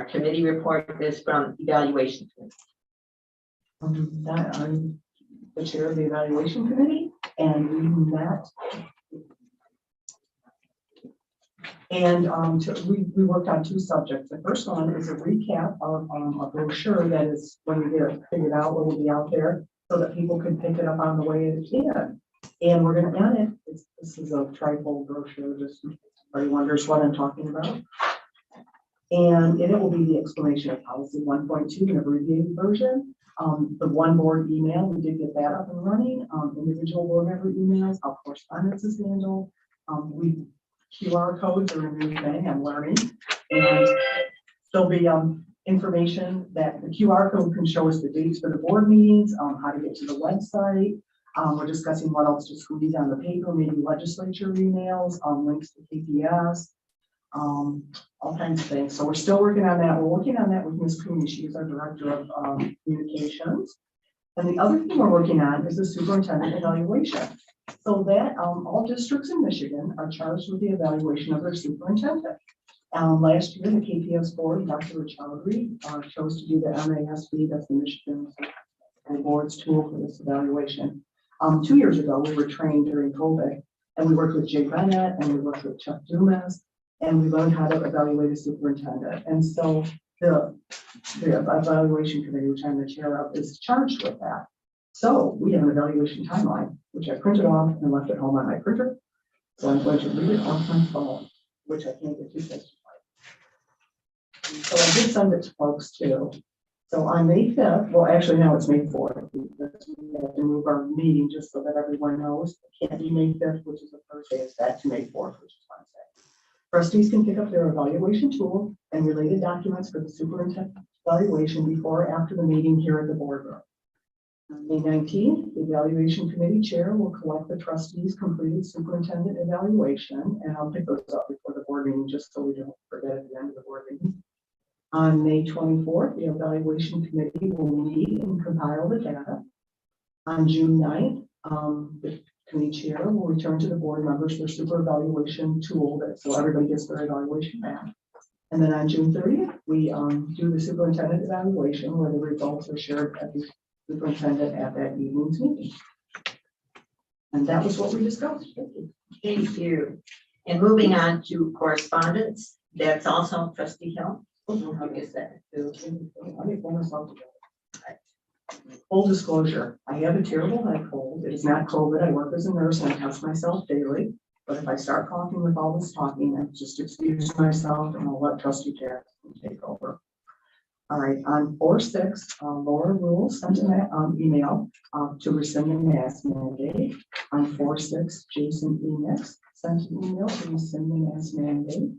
our committee report is from Evaluation Committee. I'm the chair of the Evaluation Committee, and we met. And we worked on two subjects. The first one is a recap of a brochure that is, when we get it figured out, what will be out there so that people can pick it up on the way it in. And we're going to add it. This is a trifold brochure, just in case everybody wonders what I'm talking about. And it will be the explanation of policy 1.2 in a abbreviated version. The one board email, we did get that up and running. Individual board member emails, how correspondence is handled. QR codes are a new thing I'm learning. And there'll be information that the QR code can show us the dates for the board meetings, how to get to the website. We're discussing what else to squeeze on the paper, maybe legislature emails, links to KPS, all kinds of things. So we're still working on that. We're working on that with Ms. Cooney. She is our director of communications. And the other thing we're working on is the superintendent evaluation. So that all districts in Michigan are charged with the evaluation of their superintendent. Last year, the KPS board, Dr. Chowdhury, chose to do the MASB, that's the Michigan board's tool for this evaluation. 2 years ago, we were trained during COVID, and we worked with Jay Bennett, and we worked with Chuck Dumas, and we learned how to evaluate a superintendent. And so the evaluation committee, which I'm the chair of, is charged with that. So we have an evaluation timeline, which I printed off and left at home on my printer. So I'm going to read it off my phone, which I can't get too fast. So I did send it to folks too. So on May 5th, well, actually now it's May 4th, because we have to move our meeting just so that everyone knows. It can't be May 5th, which is a Thursday, it's back to May 4th, which is Wednesday. Trustees can pick up their evaluation tool and related documents for the superintendent evaluation before or after the meeting here at the boardroom. On May 19th, the evaluation committee chair will collect the trustees' completed superintendent evaluation, and I'll pick those up before the board meeting just so we don't forget at the end of the board meeting. On May 24th, the evaluation committee will meet and compile the data. On June 9th, the committee chair will return to the board members their super evaluation tool so everybody gets their evaluation back. And then on June 30th, we do the superintendent evaluation where the results are shared at the superintendent at that evening's meeting. And that was what we discussed. Thank you. And moving on to correspondence, that's also Trustee Hill. How is that? Let me pull myself together. Full disclosure, I have a terrible head cold. It's not COVID. I work as a nurse and I test myself daily. But if I start coughing with all this talking, I just excuse myself and I'll let Trustee Jackson take over. All right, on 4/6, Laura Rule sent an email to rescind the mask mandate. On 4/6, Jason Enix sent an email to rescind the mask mandate.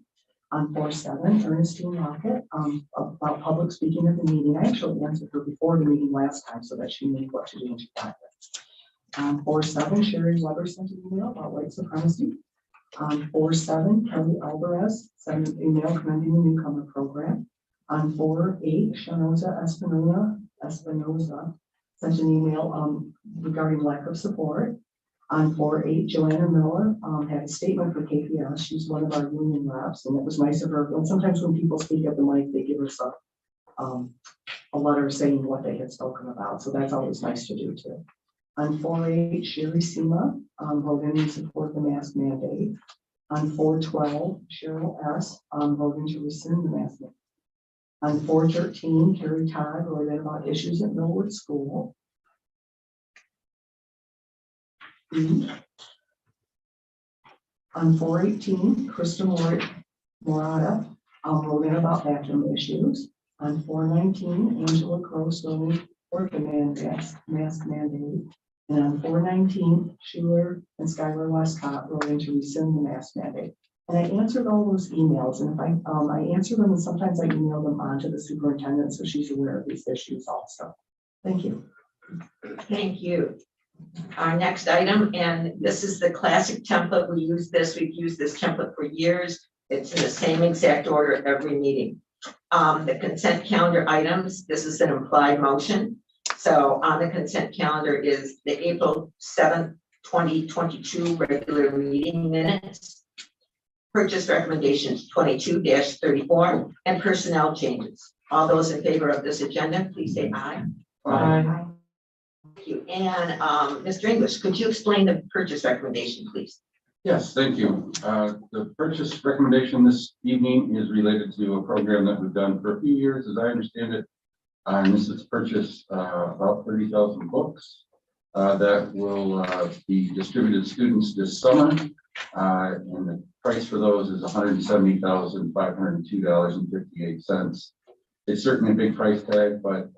On 4/7, Ernestine Lockett about public speaking at the meeting. I actually answered her before the meeting last time so that she knew what to do when she got there. On 4/7, Sherry Weber sent an email about white supremacy. On 4/7, Kelly Alvarez sent an email commending the newcomer program. On 4/8, Shanoza Espinoza sent an email regarding lack of support. On 4/8, Joanna Miller had a statement for KPS. She's one of our union reps, and it was nice of her. And sometimes when people speak at the mic, they give us a letter saying what they had spoken about. So that's always nice to do too. On 4/8, Sherry Sema wrote in to support the mask mandate. On 4/12, Cheryl S. wrote in to rescind the mask mandate. On 4/13, Carrie Todd wrote in about issues at Millwood School. On 4/18, Krista Morata wrote in about bathroom issues. On 4/19, Angela Gross wrote in for the mask mandate. And on 4/19, Schuler and Skylar Westcott wrote in to rescind the mask mandate. And I answered all those emails, and if I answer them, and sometimes I email them on to the superintendent so she's aware of these issues also. Thank you. Thank you. Our next item, and this is the classic template. We've used this template for years. It's in the same exact order every meeting. The consent calendar items, this is an implied motion. So on the consent calendar is the April 7th, 2022 regular meeting minutes. purchase recommendations 22-34 and personnel changes. All those in favor of this agenda, please say aye. Aye. Thank you. And Mr. English, could you explain the purchase recommendation, please? Yes, thank you. The purchase recommendation this evening is related to a program that we've done for a few years, as I understand it. And this is purchase about 30,000 books that will be distributed to students this summer. And the price for those is $170,502.58. It's certainly a big price tag, but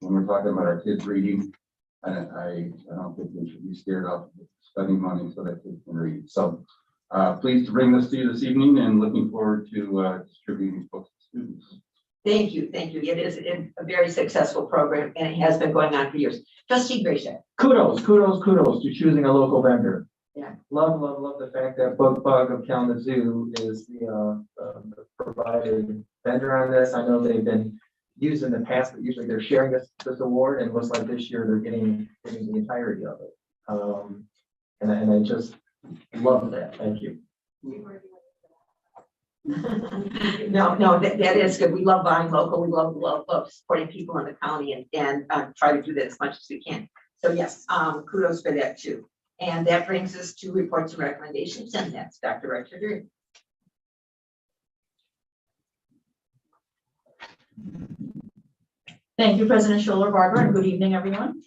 when we're talking about our kids reading, I don't think we should be scared of spending money so that kids can read. So pleased to bring this to you this evening and looking forward to distributing these books to students. Thank you. Thank you. It is a very successful program and it has been going on for years. Trustee Grayson. Kudos to choosing a local vendor. Yeah. Love the fact that Book Bug of Kalamazoo is the provided vendor on this. I know they've been used in the past, but usually they're sharing this award, and it looks like this year they're getting the entirety of it. And I just love that. Thank you. No, that is good. We love buying local. We love supporting people in the county and try to do that as much as we can. So yes, kudos for that too. And that brings us to reports and recommendations, and that's Dr. Richard. Thank you, President Scholler-Barber, and good evening, everyone.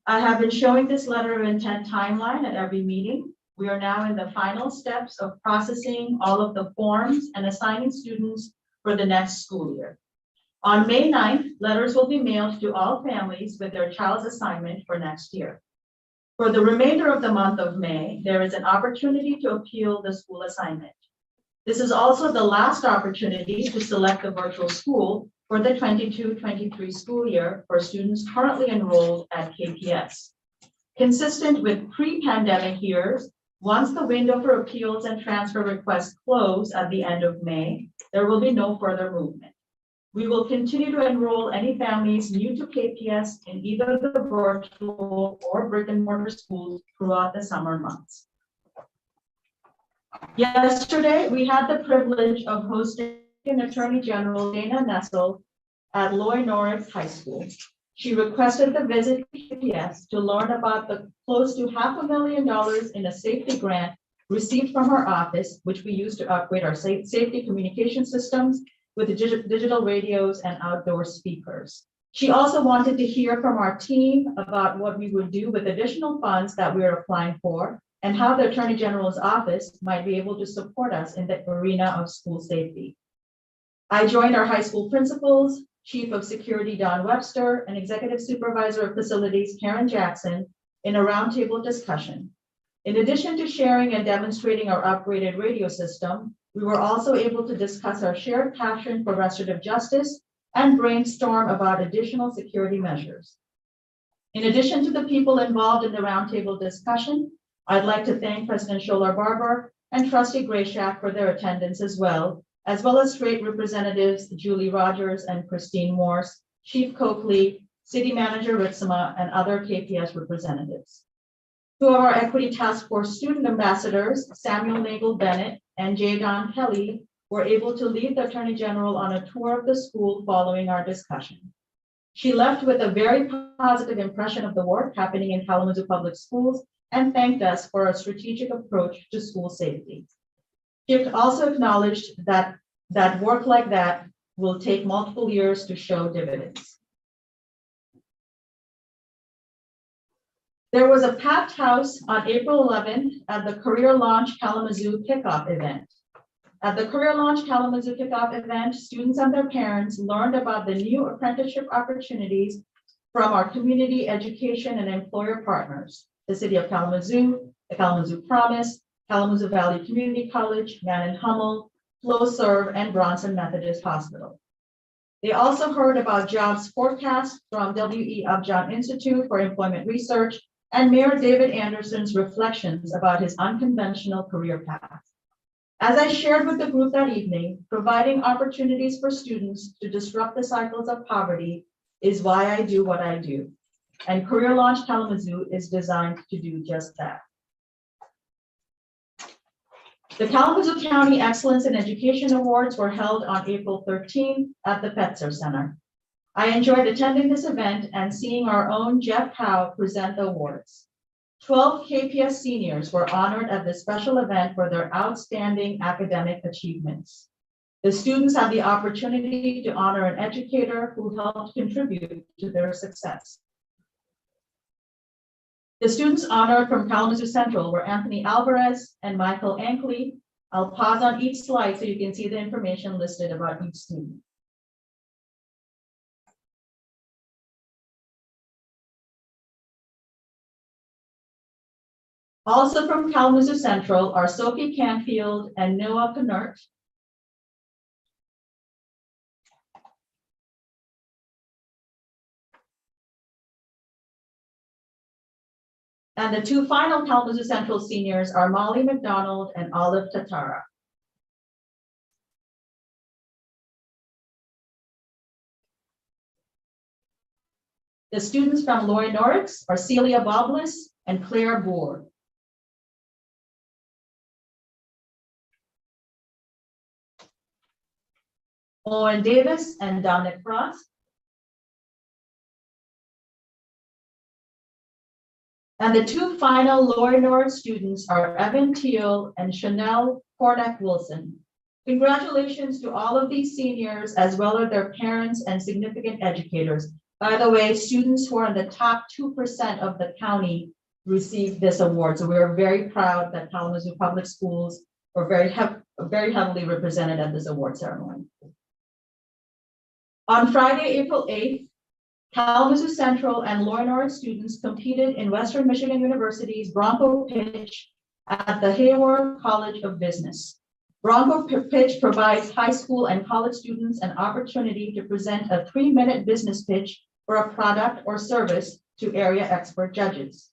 I have been showing this letter of intent timeline at every meeting. We are now in the final steps of processing all of the forms and assigning students for the next school year. On May 9th, letters will be mailed to all families with their child's assignment for next year. For the remainder of the month of May, there is an opportunity to appeal the school assignment. This is also the last opportunity to select the virtual school for the 22-23 school year for students currently enrolled at KPS. Consistent with pre-pandemic years, once the window for appeals and transfer requests close at the end of May, there will be no further movement. We will continue to enroll any families new to KPS in either the virtual or brick and mortar schools throughout the summer months. Yesterday, we had the privilege of hosting Attorney General Dana Nessel at Loy Norris High School. She requested the visit to KPS to learn about the close to $500,000 in a safety grant received from her office, which we use to upgrade our safety communication systems with digital radios and outdoor speakers. She also wanted to hear from our team about what we would do with additional funds that we are applying for and how the Attorney General's office might be able to support us in the arena of school safety. I joined our high school principals, Chief of Security Don Webster, and Executive Supervisor of Facilities Karen Jackson in a roundtable discussion. In addition to sharing and demonstrating our upgraded radio system, we were also able to discuss our shared passion for restorative justice and brainstorm about additional security measures. In addition to the people involved in the roundtable discussion, I'd like to thank President Scholler-Barber and Trustee Grayshak for their attendance as well as state representatives Julie Rogers and Christine Morse, Chief Coakley, City Manager Ritsema, and other KPS representatives. Two of our Equity Task Force student ambassadors, Samuel Nagel Bennett and J. Don Kelly, were able to lead the Attorney General on a tour of the school following our discussion. She left with a very positive impression of the work happening in Kalamazoo Public Schools and thanked us for our strategic approach to school safety. She also acknowledged that work like that will take multiple years to show dividends. There was a packed house on April 11th at the Career Launch Kalamazoo Kickoff event. At the Career Launch Kalamazoo Kickoff event, students and their parents learned about the new apprenticeship opportunities from our community education and employer partners, the City of Kalamazoo, the Kalamazoo Promise, Kalamazoo Valley Community College, Mann & Hummel, FlowServe, and Bronson Methodist Hospital. They also heard about jobs forecasts from W.E. Upjohn Institute for Employment Research and Mayor David Anderson's reflections about his unconventional career path. As I shared with the group that evening, providing opportunities for students to disrupt the cycles of poverty is why I do what I do. And Career Launch Kalamazoo is designed to do just that. The Kalamazoo County Excellence in Education Awards were held on April 13th at the Petzer Center. I enjoyed attending this event and seeing our own Jeff Howe present the awards. 12 KPS seniors were honored at this special event for their outstanding academic achievements. The students had the opportunity to honor an educator who helped contribute to their success. The students honored from Kalamazoo Central were Anthony Alvarez and Michael Ankley. I'll pause on each slide so you can see the information listed about each student. Also from Kalamazoo Central are Sophie Canfield and Noah Knert. And the two final Kalamazoo Central seniors are Molly McDonald and Olive Tatara. The students from Loy Norix are Celia Boblis and Claire Boer. Owen Davis and Dominic Frost. And the two final Loy Norris students are Evan Teal and Chanel Kordak Wilson. Congratulations to all of these seniors, as well as their parents and significant educators. By the way, students who are in the top 2% of the county received this award. So we're very proud that Kalamazoo Public Schools were very heavily represented at this award ceremony. On Friday, April 8th, Kalamazoo Central and Loy Norris students competed in Western Michigan University's Bronco Pitch at the Hayward College of Business. Bronco Pitch provides high school and college students an opportunity to present a 3-minute business pitch for a product or service to area expert judges.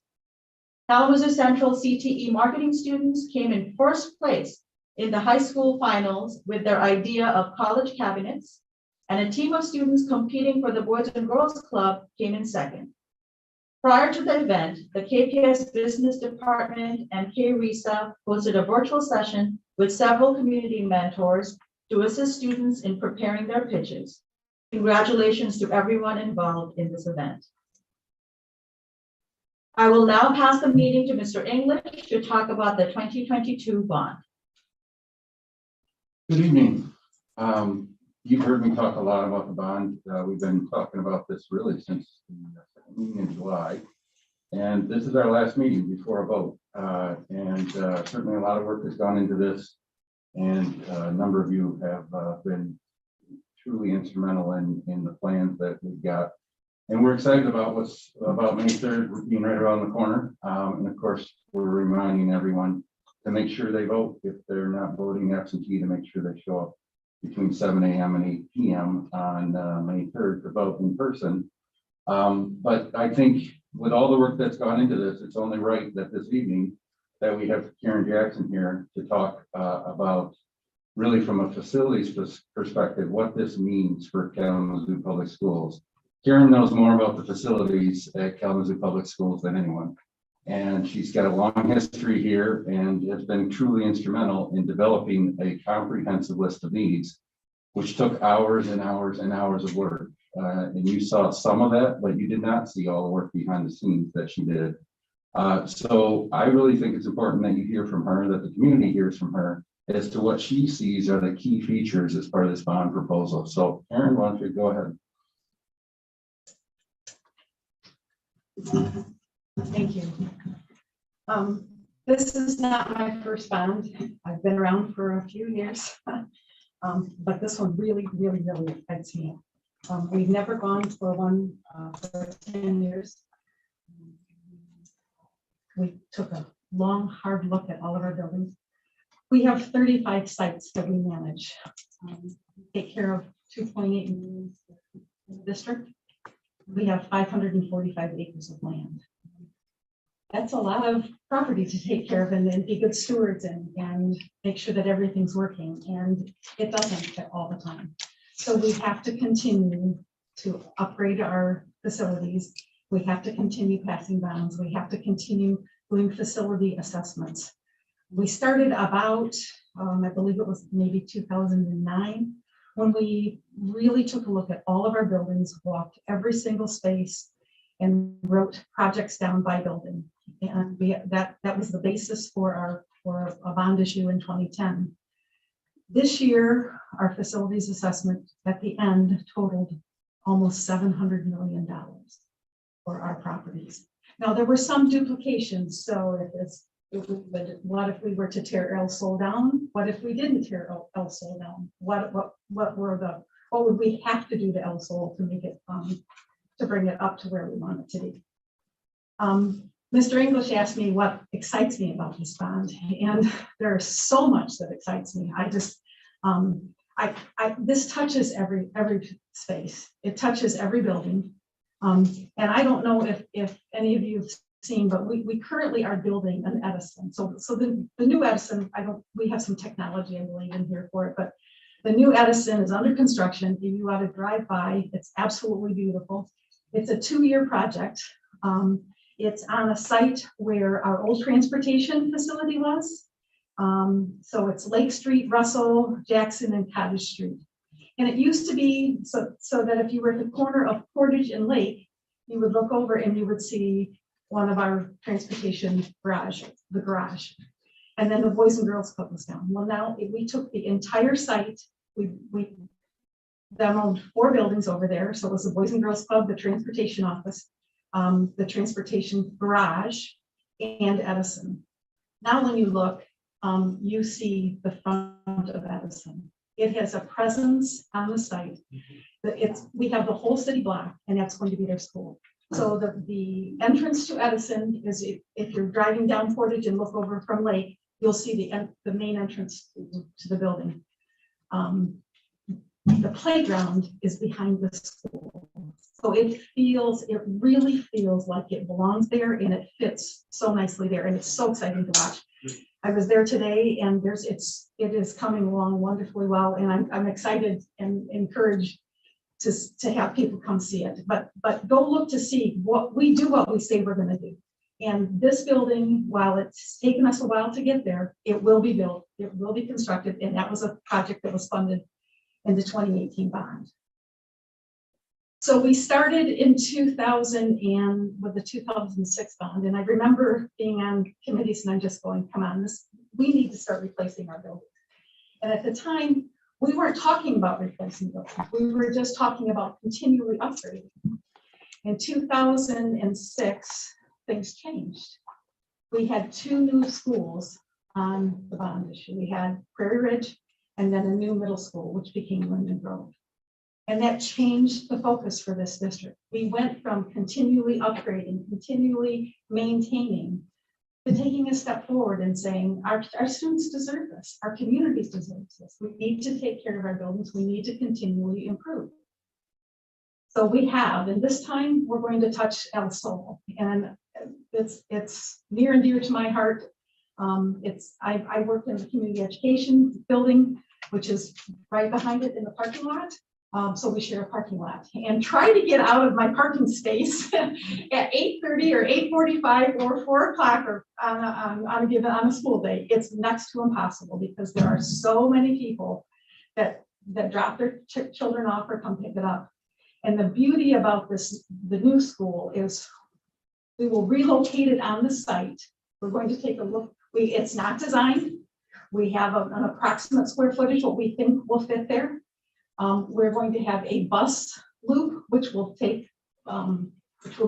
Kalamazoo Central CTE marketing students came in first place in the high school finals with their idea of college cabinets, and a team of students competing for the Boys and Girls Club came in second. Prior to the event, the KPS Business Department and KRESA hosted a virtual session with several community mentors to assist students in preparing their pitches. Congratulations to everyone involved in this event. I will now pass the meeting to Mr. English to talk about the 2022 bond. Good evening. You've heard me talk a lot about the bond. We've been talking about this really since the second meeting in July. And this is our last meeting before a vote. Certainly a lot of work has gone into this. And a number of you have been truly instrumental in the plans that we've got. And we're excited about what's about May 3rd being right around the corner. And of course, we're reminding everyone to make sure they vote. If they're not voting absentee, to make sure they show up between 7 a.m. and 8 p.m. on May 3rd to vote in person. But I think with all the work that's gone into this, it's only right that this evening that we have Karen Jackson here to talk about really from a facilities perspective, what this means for Kalamazoo Public Schools. Karen knows more about the facilities at Kalamazoo Public Schools than anyone. And she's got a long history here and has been truly instrumental in developing a comprehensive list of needs, which took hours and hours and hours of work. And you saw some of that, but you did not see all the work behind the scenes that she did. So I really think it's important that you hear from her, that the community hears from her as to what she sees are the key features as part of this bond proposal. So Karen, why don't you go ahead? Thank you. This is not my first bond. I've been around for a few years, but this one really excites me. We've never gone for one for 10 years. We took a long, hard look at all of our buildings. We have 35 sites that we manage. We take care of 2.8 million in the district. We have 545 acres of land. That's a lot of property to take care of and be good stewards and make sure that everything's working. And it doesn't fit all the time. So we have to continue to upgrade our facilities. We have to continue passing bonds. We have to continue doing facility assessments. We started about, I believe it was maybe 2009, when we really took a look at all of our buildings, walked every single space, and wrote projects down by building. And that was the basis for a bond issue in 2010. This year, our facilities assessment at the end totaled almost $700 million for our properties. Now, there were some duplications. So what if we were to tear El Sol down? What if we didn't tear El Sol down? What would we have to do to El Sol to make it to bring it up to where we want it to be? Mr. English asked me what excites me about this bond, and there's so much that excites me. I just, this touches every space. It touches every building. And I don't know if any of you have seen, but we currently are building an Edison. So the new Edison, we have some technology, I believe, in here for it, but the new Edison is under construction. You ought to drive by. It's absolutely beautiful. It's a 2-year project. It's on a site where our old transportation facility was. So it's Lake Street, Russell, Jackson, and Cottage Street. And it used to be so that if you were at the corner of Portage and Lake, you would look over and you would see one of our transportation garage, the garage. And then the Boys and Girls Club was down. Well, now we took the entire site, we demoed 4 buildings over there. So it was the Boys and Girls Club, the transportation office, the transportation garage, and Edison. Now, when you look, you see the front of Edison. It has a presence on the site. We have the whole city block, and that's going to be their school. So the entrance to Edison is if you're driving down Portage and look over from Lake, you'll see the main entrance to the building. The playground is behind the school. So it really feels like it belongs there, and it fits so nicely there, and it's so exciting to watch. I was there today, and it is coming along wonderfully well, and I'm excited and encouraged to have people come see it. But go look to see what we say we're going to do. And this building, while it's taken us a while to get there, it will be built, it will be constructed, and that was a project that was funded in the 2018 bond. So we started in 2000 and with the 2006 bond, and I remember being on committees and I'm just going, come on, we need to start replacing our buildings. And at the time, we weren't talking about replacing buildings. We were just talking about continually upgrading. In 2006, things changed. We had 2 new schools on the bond issue. We had Prairie Ridge and then a new middle school, which became Linden Grove. And that changed the focus for this district. We went from continually upgrading, continually maintaining, to taking a step forward and saying, our students deserve this, our communities deserve this. We need to take care of our buildings. We need to continually improve. So we have, and this time we're going to touch El Sol, and it's near and dear to my heart. I work in the community education building, which is right behind it in the parking lot. So we share a parking lot, and try to get out of my parking space at 8:30 or 8:45 or 4 o'clock or on a school day. It's next to impossible because there are so many people that drop their children off or come pick it up. And the beauty about the new school is we will relocate it on the site. We're going to take a look. It's not designed. We have an approximate square footage, what we think will fit there. We're going to have a bus loop, which will be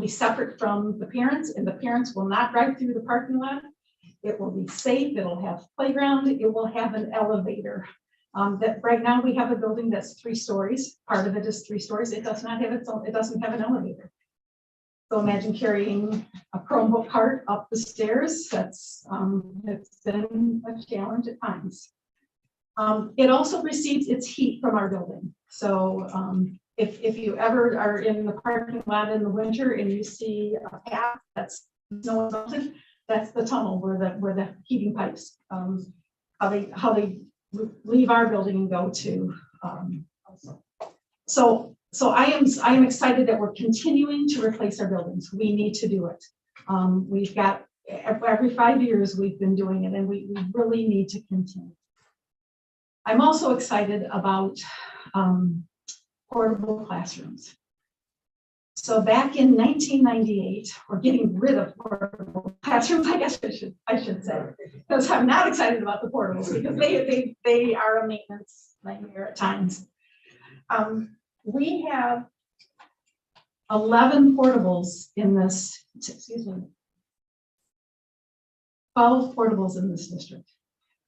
separate from the parents, and the parents will not drive through the parking lot. It will be safe. It'll have playground. It will have an elevator. That right now we have a building that's 3 stories. Part of it is 3 stories. It does not have its own. It doesn't have an elevator. So imagine carrying a Chromebook cart up the stairs. It's been a challenge at times. It also receives its heat from our building. So if you ever are in the parking lot in the winter and you see a path that's snow melted, that's the tunnel where the heating pipes, how they leave our building and go to. So I am excited that we're continuing to replace our buildings. We need to do it. We've got every 5 years we've been doing it, and we really need to continue. I'm also excited about portable classrooms. So back in 1998, we're getting rid of portable classrooms, I guess I should say, because I'm not excited about the portables because they are a maintenance nightmare at times. We have 11 portables in this, 12 portables in this district.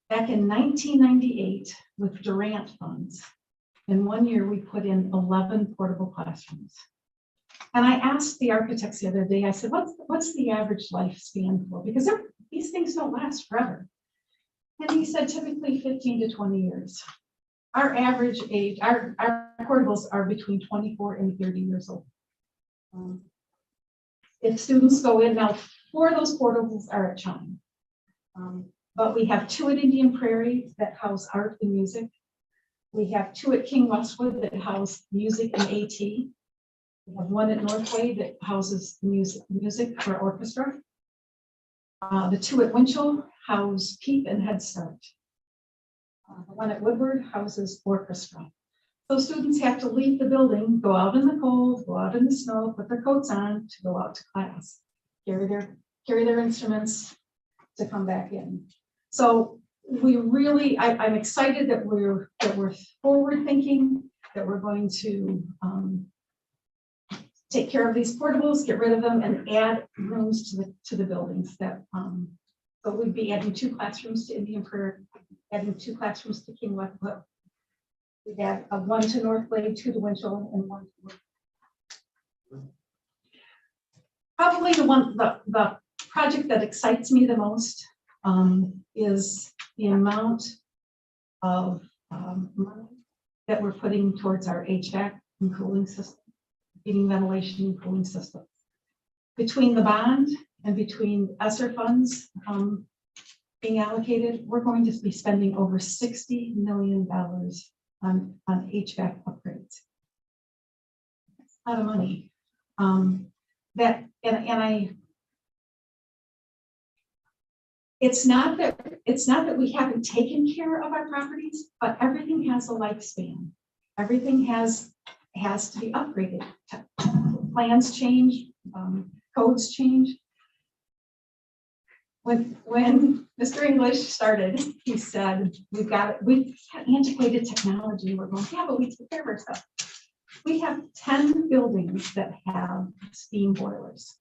Back in 1998, with Durant funds, in 1 year, we put in 11 portable classrooms. And I asked the architects the other day, I said, what's the average lifespan for? Because these things don't last forever. And he said, typically 15 to 20 years. Our average age, our portables are between 24 and 30 years old. If students go in now, 4 of those portables are at Chime. But we have 2 at Indian Prairie that house art and music. We have 2 at King Westwood that house music and AT. We have 1 at Northway that houses music for orchestra. The 2 at Winchell house PEEP and Head Start. The 1 at Woodward houses orchestra. So students have to leave the building, go out in the cold, go out in the snow, put their coats on to go out to class, carry their instruments to come back in. So we really, I'm excited that we're forward thinking, that we're going to take care of these portables, get rid of them, and add rooms to the buildings. That so we'd be adding 2 classrooms to Indian Prairie, adding 2 classrooms to King Westwood. We'd add 1 to Northway, 2 to Winchell, and 1 to Woodward. Probably the project that excites me the most is the amount of money that we're putting towards our HVAC and cooling system, heating, ventilation, and cooling system. Between the bond and between ESSER funds being allocated, we're going to be spending over $60 million on HVAC upgrades. That's a lot of money. It's not that we haven't taken care of our properties, but everything has a lifespan. Everything has to be upgraded. Plans change, codes change. When Mr. English started, he said, we've got antiquated technology. We're going, yeah, but we take care of our stuff. We have 10 buildings that have steam boilers.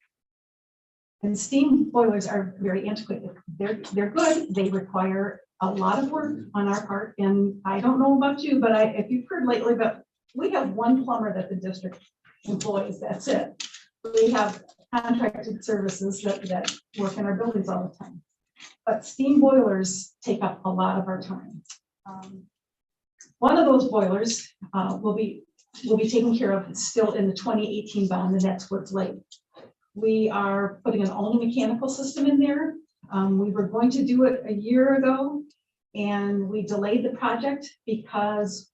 And steam boilers are very antiquated. They're good. They require a lot of work on our part. And I don't know about you, but if you've heard lately, but we have 1 plumber that the district employs. That's it. We have contracted services that work in our buildings all the time. But steam boilers take up a lot of our time. One of those boilers will be taken care of still in the 2018 bond, and that's what's late. We are putting an only mechanical system in there. We were going to do it a year ago, and we delayed the project because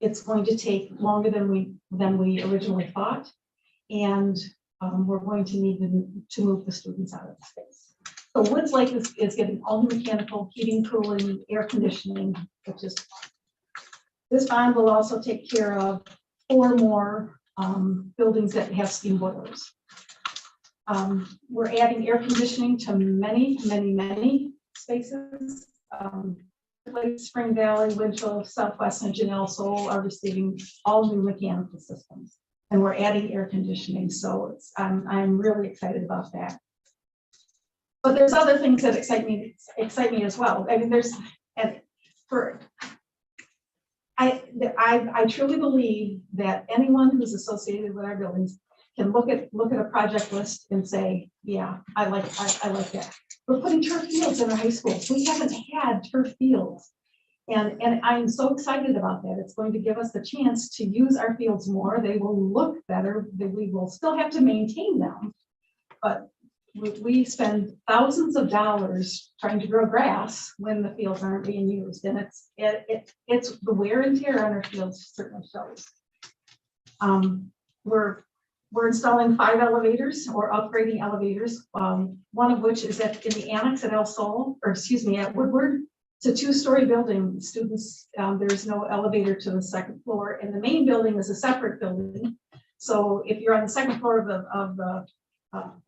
it's going to take longer than we originally thought, and we're going to need to move the students out of the space. So Woods Lake is getting only mechanical, heating, cooling, air conditioning, which is fun. This bond will also take care of 4 more buildings that have steam boilers. We're adding air conditioning to many spaces. Lake Spring Valley, Winchell, Southwest, and Janelle Soul are receiving all new mechanical systems, and we're adding air conditioning. So I'm really excited about that. But there's other things that excite me as well. I mean, I truly believe that anyone who's associated with our buildings can look at a project list and say, yeah, I like that. We're putting turf fields in our high schools. We haven't had turf fields. And I'm so excited about that. It's going to give us the chance to use our fields more. They will look better. We will still have to maintain them. But we spend thousands of dollars trying to grow grass when the fields aren't being used. And it's the wear and tear on our fields certainly shows. We're We're installing 5 elevators or upgrading elevators, one of which is in the annex at El Sol, or excuse me, at Woodward. It's a 2-story building. Students, there's no elevator to the 2nd floor, and the main building is a separate building. So if you're on the 2nd floor of the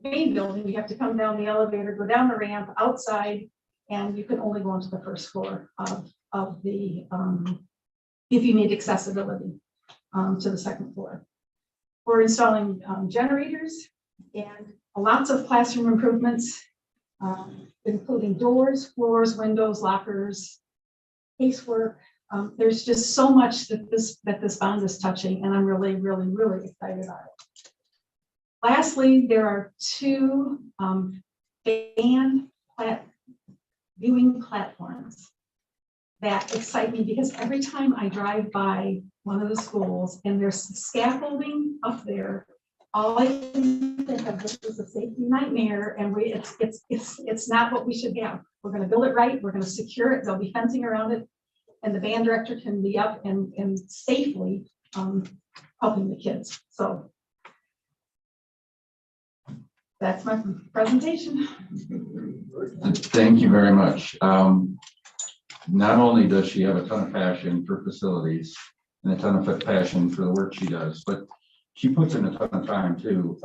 main building, you have to come down the elevator, go down the ramp outside, and you can only go onto the 1st floor of the, if you need accessibility to the 2nd floor. We're installing generators and lots of classroom improvements, including doors, floors, windows, lockers, casework. There's just so much that this bond is touching, and I'm really, really, really excited about it. Lastly, there are 2 band viewing platforms that excite me, because every time I drive by one of the schools and there's scaffolding up there, all I can think of, this is a safety nightmare, and it's not what we should have. We're going to build it right. We're going to secure it. There'll be fencing around it, and the band director can be up and safely helping the kids. So that's my presentation. Thank you very much. Not only does she have a ton of passion for facilities and a ton of passion for the work she does, but she puts in a ton of time too.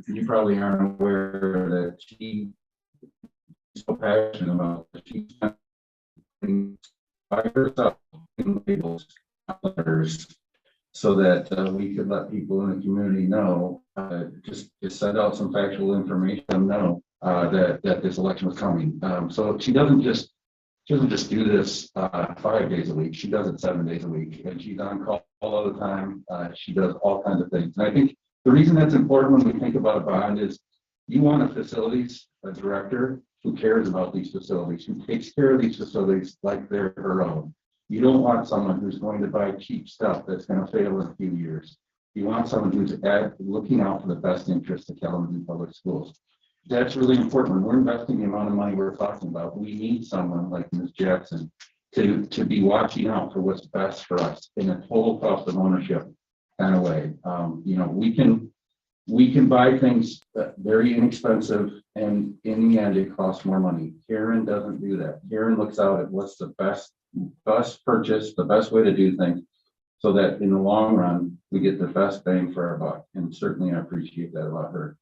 You probably aren't aware that she's so passionate about it. She's by herself in labels, letters, so that we could let people in the community know, just send out some factual information, know that this election was coming. So she doesn't just do this 5 days a week. She does it 7 days a week, and she's on call all the time. She does all kinds of things. And I think the reason that's important when we think about a bond is you want a facilities director who cares about these facilities, who takes care of these facilities like they're her own. You don't want someone who's going to buy cheap stuff that's going to fail in a few years. You want someone who's looking out for the best interests of Kalamazoo Public Schools. That's really important. When we're investing the amount of money we're talking about, we need someone like Ms. Jackson to be watching out for what's best for us in a total cost of ownership kind of way. You know, we can buy things that very inexpensive, and in the end, it costs more money. Karen doesn't do that. Karen looks out at what's the best purchase, the best way to do things, so that in the long run, we get the best bang for our buck. And certainly I appreciate that about her.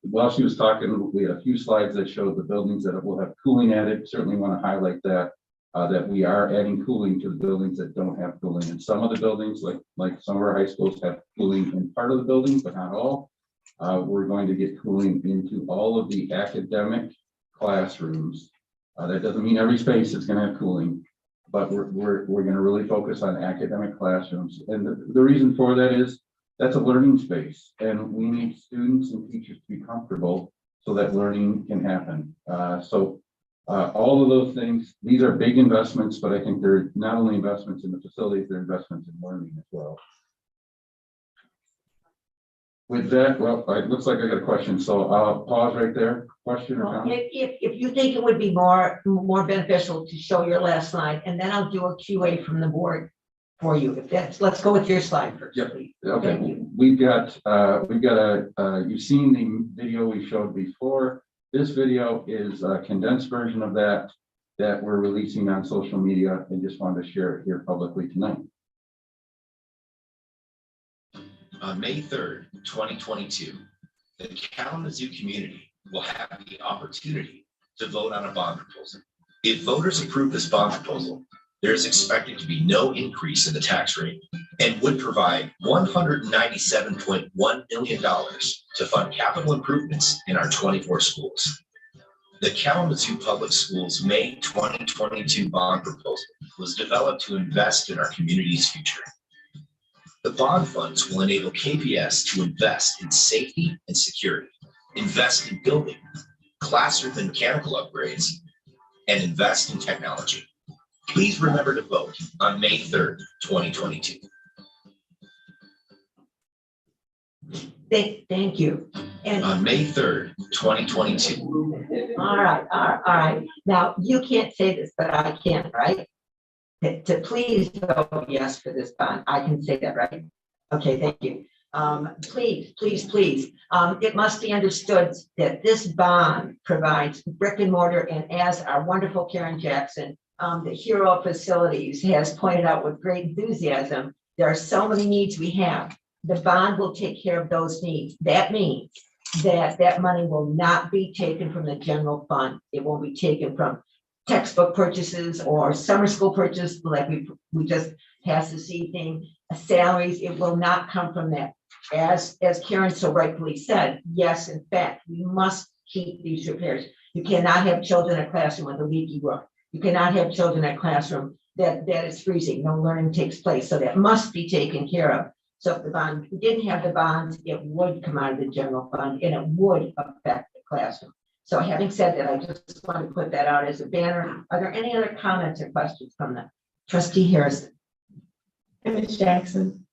While she was talking, we had a few slides that showed the buildings that will have cooling added. Certainly want to highlight that, that we are adding cooling to the buildings that don't have cooling. And some of the buildings, like some of our high schools, have cooling in part of the building, but not all. We're going to get cooling into all of the academic classrooms. That doesn't mean every space is going to have cooling, but we're going to really focus on academic classrooms. And the reason for that is that's a learning space, and we need students and teachers to be comfortable so that learning can happen. All of those things, these are big investments, but I think they're not only investments in the facilities, they're investments in learning as well. With that, well, it looks like I got a question, so I'll pause right there. Question or comment? If you think it would be more beneficial to show your last slide, and then I'll do a QA from the board for you. If that's, let's go with your slide first. Yep. Please. Okay, Thank you. we've got you've seen the video we showed before. This video is a condensed version of that we're releasing on social media, and just wanted to share it here publicly tonight. On May 3rd, 2022, the Kalamazoo community will have the opportunity to vote on a bond proposal. If voters approve this bond proposal, there is expected to be no increase in the tax rate and would provide $197.1 million to fund capital improvements in our 24 schools. The Kalamazoo Public Schools May 2022 bond proposal was developed to invest in our community's future. The bond funds will enable KPS to invest in safety and security, invest in building, classroom and mechanical upgrades, and invest in technology. Please remember to vote on May 3rd, 2022. Thank you. And On May 3rd, 2022. all right. Now, you can't say this, but I can, right? To please vote yes for this bond. I can say that, right? Okay, thank you. Please, please, please, it must be understood that this bond provides brick and mortar, and as our wonderful Karen Jackson, the hero of facilities, has pointed out with great enthusiasm, there are so many needs we have. The bond will take care of those needs. That means that money will not be taken from the general fund. It won't be taken from textbook purchases or summer school purchase, like we just passed this evening, salaries. It will not come from that. As Karen so rightfully said, yes, in fact, we must keep these repairs. You cannot have children in a classroom with a leaky roof. You cannot have children in a classroom that is freezing, no learning takes place. So that must be taken care of. So if we didn't have the bonds, it would come out of the general fund and it would affect the classroom. So having said that, I just want to put that out as a banner. Are there any other comments or questions from the trustee Harrison? Ms. Jackson,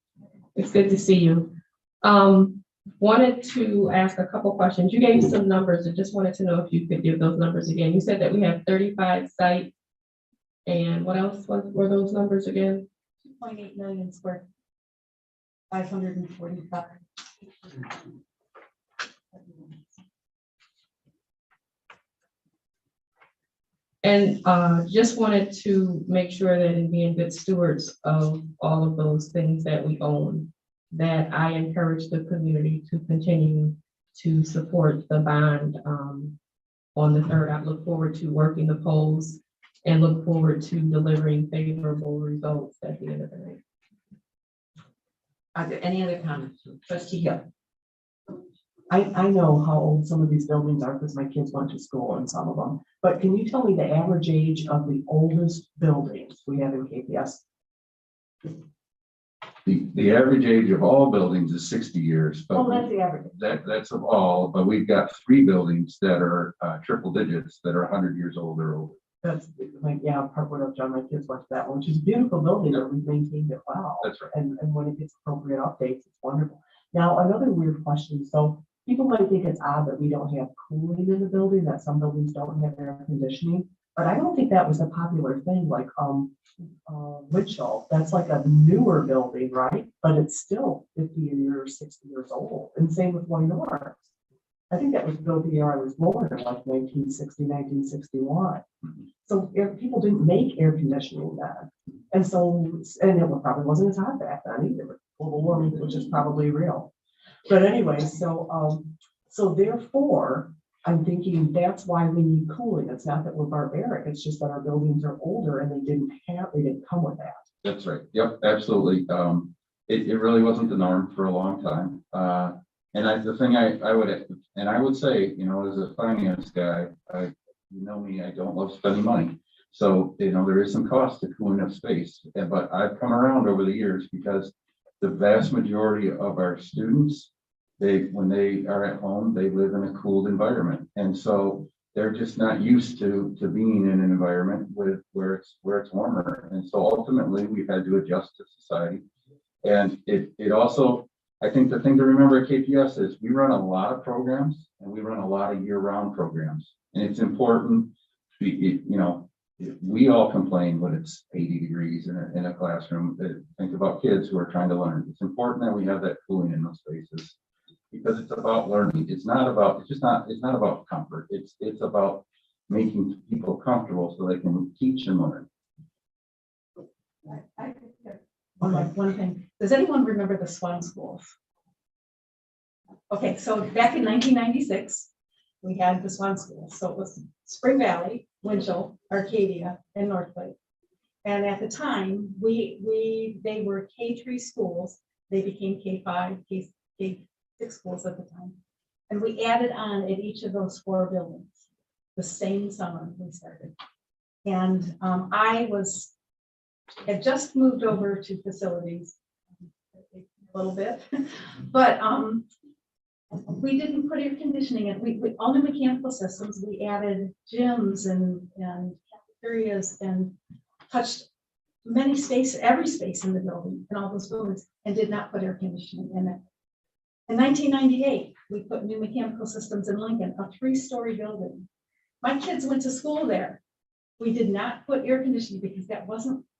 it's good to see you. Wanted to ask a couple questions. You gave some numbers. I just wanted to know if you could give those numbers again. You said that we have 35 sites. And what else were those numbers again? 2.8 million square. 545. And just wanted to make sure that in being good stewards of all of those things that we own, that I encourage the community to continue to support the bond on the 3rd. I look forward to working the polls and look forward to delivering favorable results at the end of the night. Are there any other comments? Trustee Hill? I know how old some of these buildings are because my kids went to school in some of them. But can you tell me the average age of the oldest buildings we have in KPS? The average age of all buildings is 60 years, Oh, but that's the average. that's of all, but we've got 3 buildings that are triple digits that are 100 years old or older. That's like, yeah, Parkwood of John, my kids went to that one, which is a beautiful building, but we've maintained it well. That's right. And when it gets appropriate updates, it's wonderful. Now, another weird question. So people might think it's odd that we don't have cooling in the building, that some buildings don't have air conditioning, but I don't think that was a popular thing, like, Winchell, that's like a newer building, right? But it's still 50 years, 60 years old. And same with White Oaks. I think that was built the year I was born, in like 1960, 1961. So people didn't make air conditioning then. And so, and it probably wasn't as hot back then either. Global warming, which is probably real. But anyway, so therefore, I'm thinking that's why we need cooling. It's not that we're barbaric. It's just that our buildings are older and they didn't come with that. That's right. Yep, absolutely. It really wasn't the norm for a long time. And the thing I would say, you know, as a finance guy, you know me, I don't love spending money. So, you know, there is some cost to cooling up space, but I've come around over the years because the vast majority of our students, when they are at home, they live in a cooled environment. And so they're just not used to being in an environment where it's warmer. And so ultimately we've had to adjust to society. And it also, I think the thing to remember at KPS is we run a lot of programs and we run a lot of year-round programs. And it's important, you know, we all complain when it's 80 degrees in a classroom. Think about kids who are trying to learn. It's important that we have that cooling in those spaces because it's about learning. It's not about comfort. It's about making people comfortable so they can teach and learn. One thing, does anyone remember the Swan schools? Okay, so back in 1996, we had the Swan schools. So it was Spring Valley, Winchell, Arcadia, and Northwood. And at the time, they were K3 schools. They became K5, K6 schools at the time. And we added on at each of those 4 buildings the same summer we started. And I had just moved over to facilities a little bit, but we didn't put air conditioning in. We all new mechanical systems. We added gyms and cafeterias and touched every space in the building, in all those buildings, and did not put air conditioning in it. In 1998, we put new mechanical systems in Lincoln, a 3-story building. My kids went to school there. We did not put air conditioning because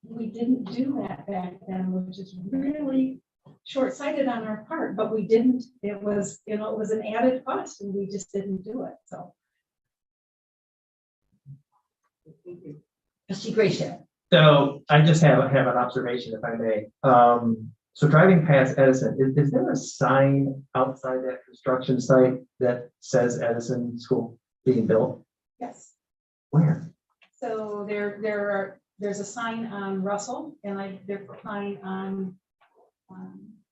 we didn't do that back then, which is really short-sighted on our part, but we didn't, it was, it was an added cost and we just didn't do it, so. Trustee Gracia. So I just have an observation, if I may. So driving past Edison, is there a sign outside that construction site that says Edison School being built? Yes. Where? So there's a sign on Russell and there's a sign on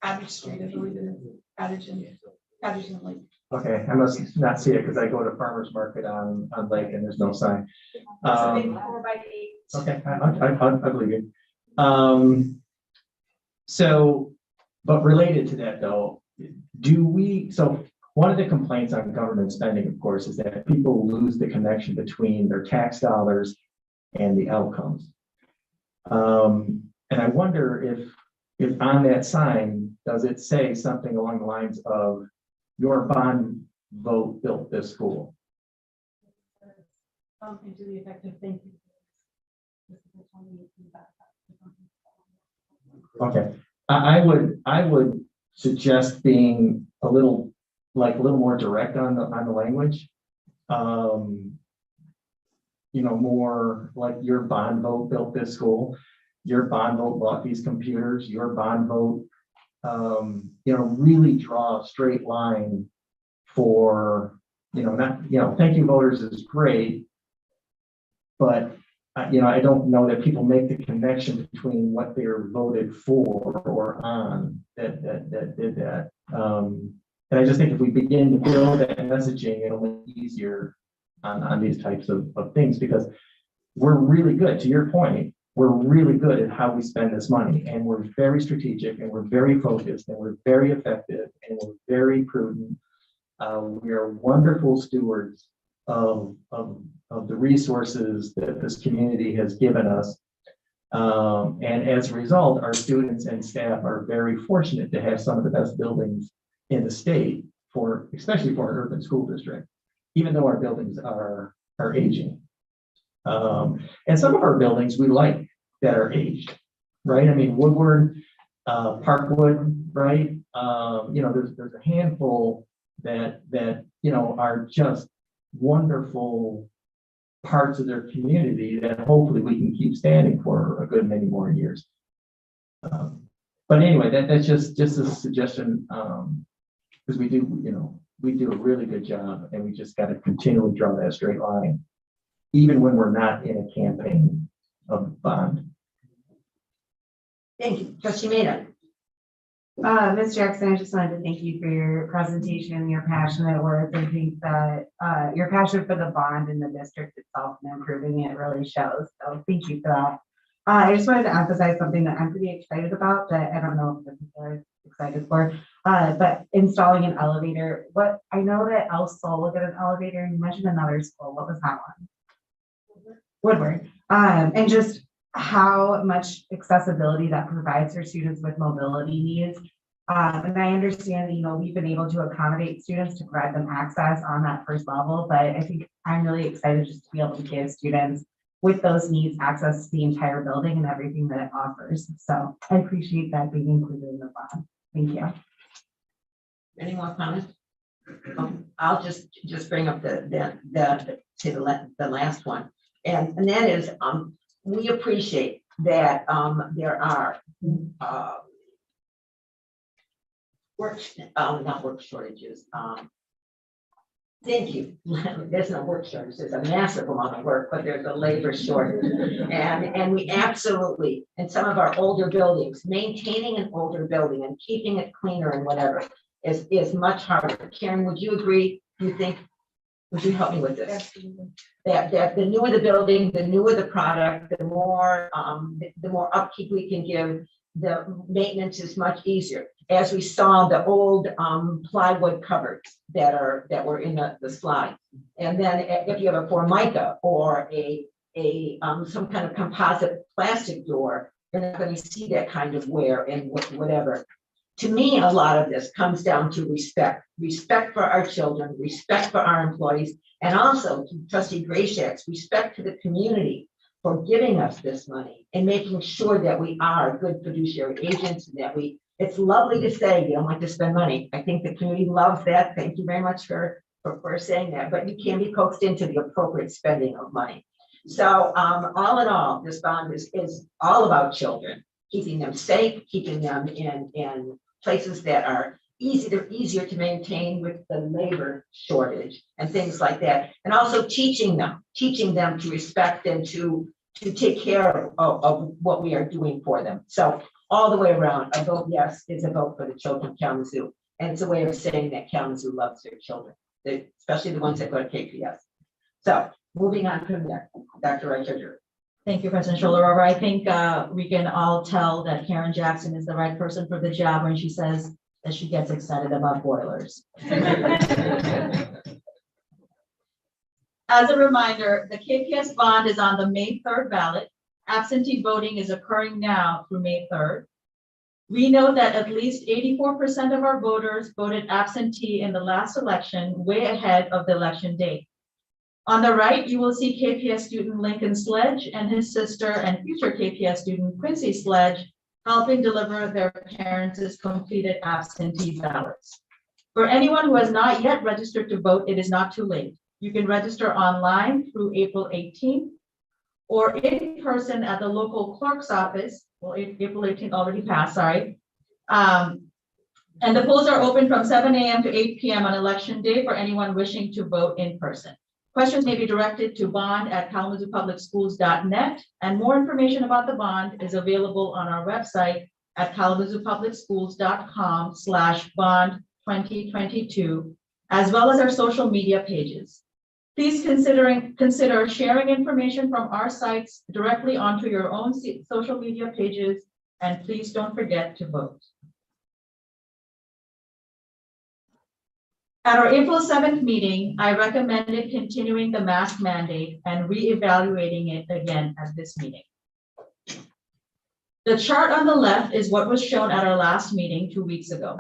Cottage Street, I believe it is, Cottage and Lake. Okay, I must not see it because I go to farmer's market on Lake and there's no sign. It's a big Um, 4x8. Okay, I believe you. So, but related to that though, so one of the complaints on government spending, of course, is that people lose the connection between their tax dollars and the outcomes. And I wonder if on that sign, does it say something along the lines of your bond vote built this school? Something to the effect of thank you. Okay, I would suggest being a little more direct on the language. More like your bond vote built this school, your bond vote bought these computers, your bond vote, really draw a straight line for, thank you voters is great, but I don't know that people make the connection between what they're voted for or on that did that. And I just think if we begin to build that messaging, it'll make it easier on these types of things, because we're really good, to your point, we're really good at how we spend this money, and we're very strategic and we're very focused and we're very effective and we're very prudent. We are wonderful stewards of the resources that this community has given us. And as a result, our students and staff are very fortunate to have some of the best buildings in the state, especially for an urban school district, even though our buildings are aging. And some of our buildings we like that are aged, right? I mean, Woodward, Parkwood, right? There's a handful that are just wonderful parts of their community that hopefully we can keep standing for a good many more years. But anyway, that's just a suggestion, because we do a really good job, and we just got to continually draw that straight line, even when we're not in a campaign of bond. Thank you. Trustee Maida. Ms. Jackson, I just wanted to thank you for your presentation and your passionate work. I think that your passion for the bond in the district itself and improving it really shows. So thank you for that. I just wanted to emphasize something that I'm pretty excited about, that I don't know if the people are excited for, but installing an elevator. I know that El Sol will get an elevator, and you mentioned another school. What was that one? Woodward. And just how much accessibility that provides for students with mobility needs. And I understand that, we've been able to accommodate students to provide them access on that first level, but I think I'm really excited just to be able to give students with those needs access to the entire building and everything that it offers. So I appreciate that being included in the bond. Thank you. Any more comments? I'll just bring up the last one. And that is, we appreciate that there are not work shortages. Thank you. There's no work shortage. There's a massive amount of work, but there's a labor shortage. And we absolutely, in some of our older buildings, maintaining an older building and keeping it cleaner and whatever is much harder. Karen, would you agree? Would you help me with this? Absolutely. That the newer the building, the newer the product, the more upkeep we can give, the maintenance is much easier. As we saw the old plywood cupboards that were in the slide. And then if you have a Formica or some kind of composite plastic door, you're not going to see that kind of wear and whatever. To me, a lot of this comes down to respect for our children, respect for our employees, and also to Trustee Graciak's respect to the community for giving us this money and making sure that we are good fiduciary agents and that we It's lovely to say you don't like to spend money. I think the community loves that. Thank you very much for saying that, but you can be coaxed into the appropriate spending of money. So all in all, this bond is all about children, keeping them safe, keeping them in places that are easier to maintain with the labor shortage and things like that. And also teaching them to respect and to take care of what we are doing for them. So all the way around, a vote yes is a vote for the children of Kalamazoo. And it's a way of saying that Kalamazoo loves their children, especially the ones that go to KPS. So moving on from there, Dr. Reicher. Thank you, President Schuler. I think we can all tell that Karen Jackson is the right person for the job when she says that she gets excited about boilers. As a reminder, the KPS bond is on the May 3rd ballot. Absentee voting is occurring now through May 3rd. We know that at least 84% of our voters voted absentee in the last election, way ahead of the election date. On the right, you will see KPS student Lincoln Sledge and his sister and future KPS student Quincy Sledge helping deliver their parents' completed absentee ballots. For anyone who has not yet registered to vote, it is not too late. You can register online through April 18th or in person at the local clerk's office. Well, April 18th already passed, sorry. And the polls are open from 7 a.m. to 8 p.m. on election day for anyone wishing to vote in person. Questions may be directed to bond@kalamazoopublicschools.net, and more information about the bond is available on our website at kalamazoopublicschools.com/bond2022, as well as our social media pages. Please consider sharing information from our sites directly onto your own social media pages, and please don't forget to vote. At our April 7th meeting, I recommended continuing the mask mandate and reevaluating it again at this meeting. The chart on the left is what was shown at our last meeting 2 weeks ago.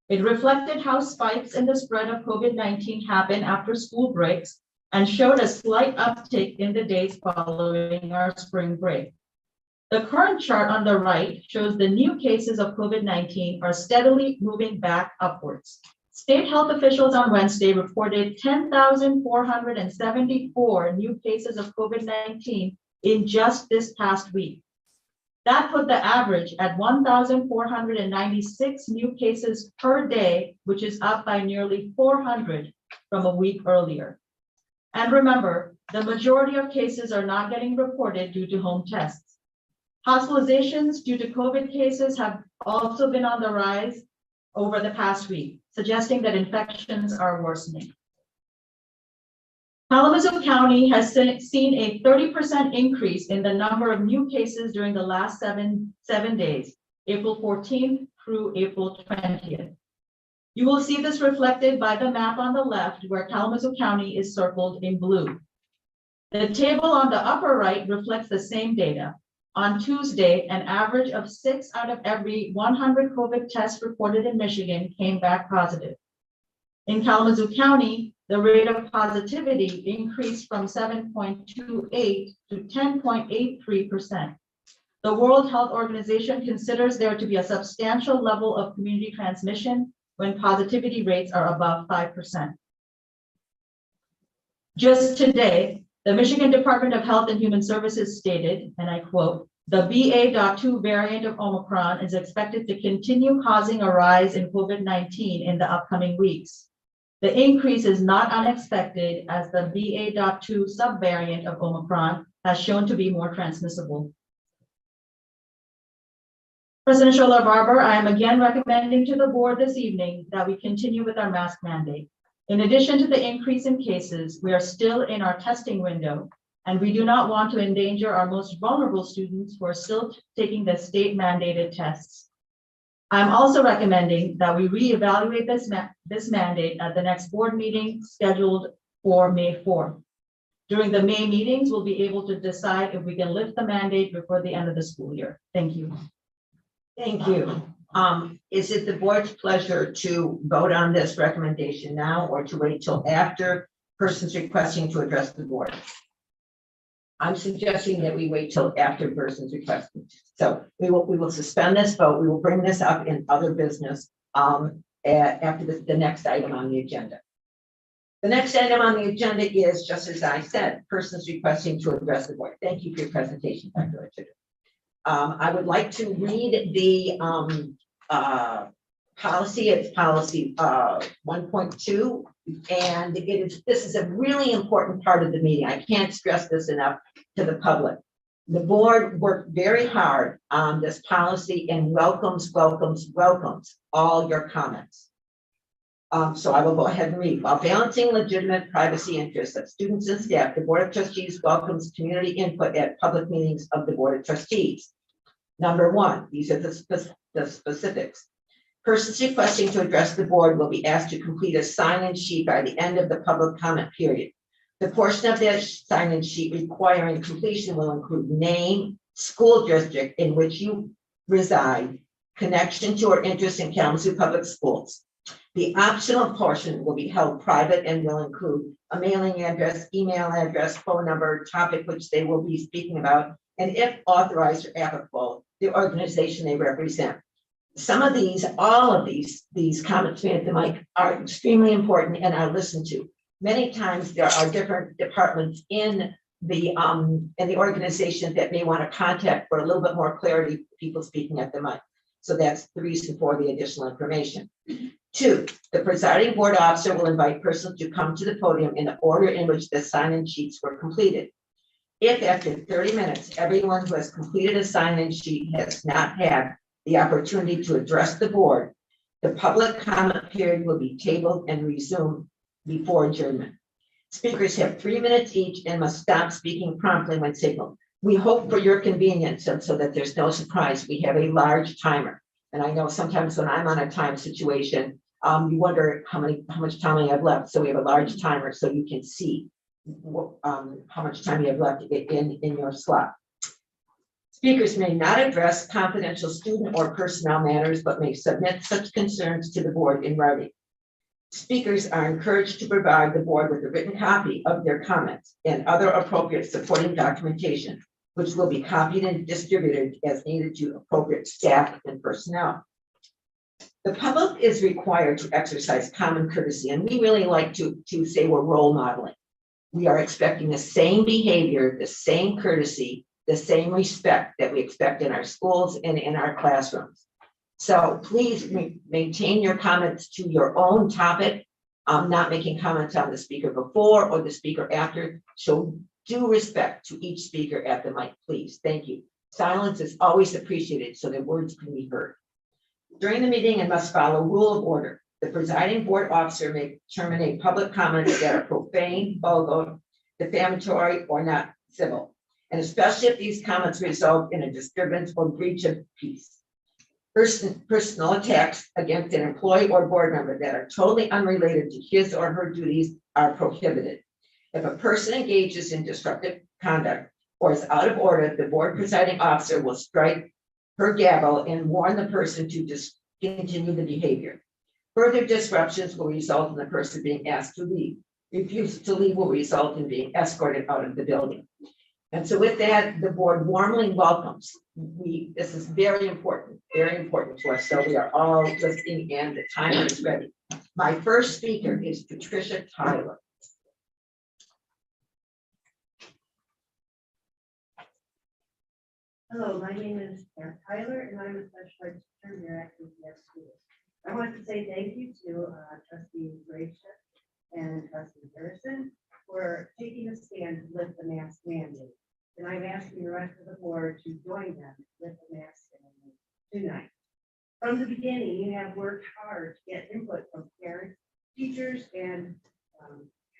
It reflected how spikes in the spread of COVID-19 happen after school breaks and showed a slight uptick in the days following our spring break. The current chart on the right shows the new cases of COVID-19 are steadily moving back upwards. State health officials on Wednesday reported 10,474 new cases of COVID-19 in just this past week. That put the average at 1,496 new cases per day, which is up by nearly 400 from a week earlier. And remember, the majority of cases are not getting reported due to home tests. Hospitalizations due to COVID cases have also been on the rise over the past week, suggesting that infections are worsening. Kalamazoo County has seen a 30% increase in the number of new cases during the last seven days, April 14th through April 20th. You will see this reflected by the map on the left where Kalamazoo County is circled in blue. The table on the upper right reflects the same data. On Tuesday, an average of 6 out of every 100 COVID tests reported in Michigan came back positive. In Kalamazoo County, the rate of positivity increased from 7.28 to 10.83%. The World Health Organization considers there to be a substantial level of community transmission when positivity rates are above 5%. Just today, the Michigan Department of Health and Human Services stated, and I quote, "The BA.2 variant of Omicron is expected to continue causing a rise in COVID-19 in the upcoming weeks. The increase is not unexpected as the BA.2 subvariant of Omicron has shown to be more transmissible." President Scholar-Barber, I am again recommending to the board this evening that we continue with our mask mandate. In addition to the increase in cases, we are still in our testing window, and we do not want to endanger our most vulnerable students who are still taking the state mandated tests. I'm also recommending that we reevaluate this mandate at the next board meeting scheduled for May 4th. During the May meetings, we'll be able to decide if we can lift the mandate before the end of the school year. Thank you. Thank you. Is it the board's pleasure to vote on this recommendation now or to wait till after persons requesting to address the board? I'm suggesting that we wait till after persons requesting. So we will suspend this vote. We will bring this up in other business after the next item on the agenda. The next item on the agenda is, just as I said, persons requesting to address the board. Thank you for your presentation, Dr. Richard. I would like to read the policy. It's policy 1.2, and this is a really important part of the meeting. I can't stress this enough to the public. The board worked very hard on this policy and welcomes all your comments. So I will go ahead and read. While balancing legitimate privacy interests of students and staff, the Board of Trustees welcomes community input at public meetings of the Board of Trustees. Number one, these are the specifics. Persons requesting to address the board will be asked to complete a sign-in sheet by the end of the public comment period. The portion of that sign-in sheet requiring completion will include name, school district in which you reside, connection to or interest in Kalamazoo Public Schools. The optional portion will be held private and will include a mailing address, email address, phone number, topic which they will be speaking about, and if authorized or applicable, the organization they represent. Some of these, all of these comments made at the mic are extremely important and are listened to. Many times there are different departments in the organization that may want to contact for a little bit more clarity, people speaking at the mic. So that's the reason for the additional information. 2, the presiding board officer will invite persons to come to the podium in the order in which the sign-in sheets were completed. If after 30 minutes, everyone who has completed a sign-in sheet has not had the opportunity to address the board, the public comment period will be tabled and resumed before adjournment. Speakers have 3 minutes each and must stop speaking promptly when signaled. We hope for your convenience so that there's no surprise. We have a large timer. And I know sometimes when I'm on a time situation, you wonder how much time I have left. So we have a large timer so you can see how much time you have left in your slot. Speakers may not address confidential student or personnel matters, but may submit such concerns to the board in writing. Speakers are encouraged to provide the board with a written copy of their comments and other appropriate supporting documentation, which will be copied and distributed as needed to appropriate staff and personnel. The public is required to exercise common courtesy, and we really like to say we're role modeling. We are expecting the same behavior, the same courtesy, the same respect that we expect in our schools and in our classrooms. So please maintain your comments to your own topic, not making comments on the speaker before or the speaker after. Show due respect to each speaker at the mic, please. Thank you. Silence is always appreciated so that words can be heard. During the meeting, and must follow rule of order. The presiding board officer may terminate public comments that are profane, vulgar, defamatory, or not civil, and especially if these comments result in a disturbance or breach of peace. Personal attacks against an employee or board member that are totally unrelated to his or her duties are prohibited. If a person engages in disruptive conduct or is out of order, the board presiding officer will strike her gavel and warn the person to discontinue the behavior. Further disruptions will result in the person being asked to leave. Refusal to leave will result in being escorted out of the building. And so with that, the board warmly welcomes. This is very important to us. So we are all listening and the timer is ready. My first speaker is Patricia Tyler. Hello, my name is Sarah Tyler, and I'm a special ed teacher here at UPS Schools. I want to say thank you to Trustee Gracia and Trustee Harrison for taking a stand to lift the mask mandate. And I'm asking the rest of the board to join them with the mask mandate tonight. From the beginning, you have worked hard to get input from parents, teachers, and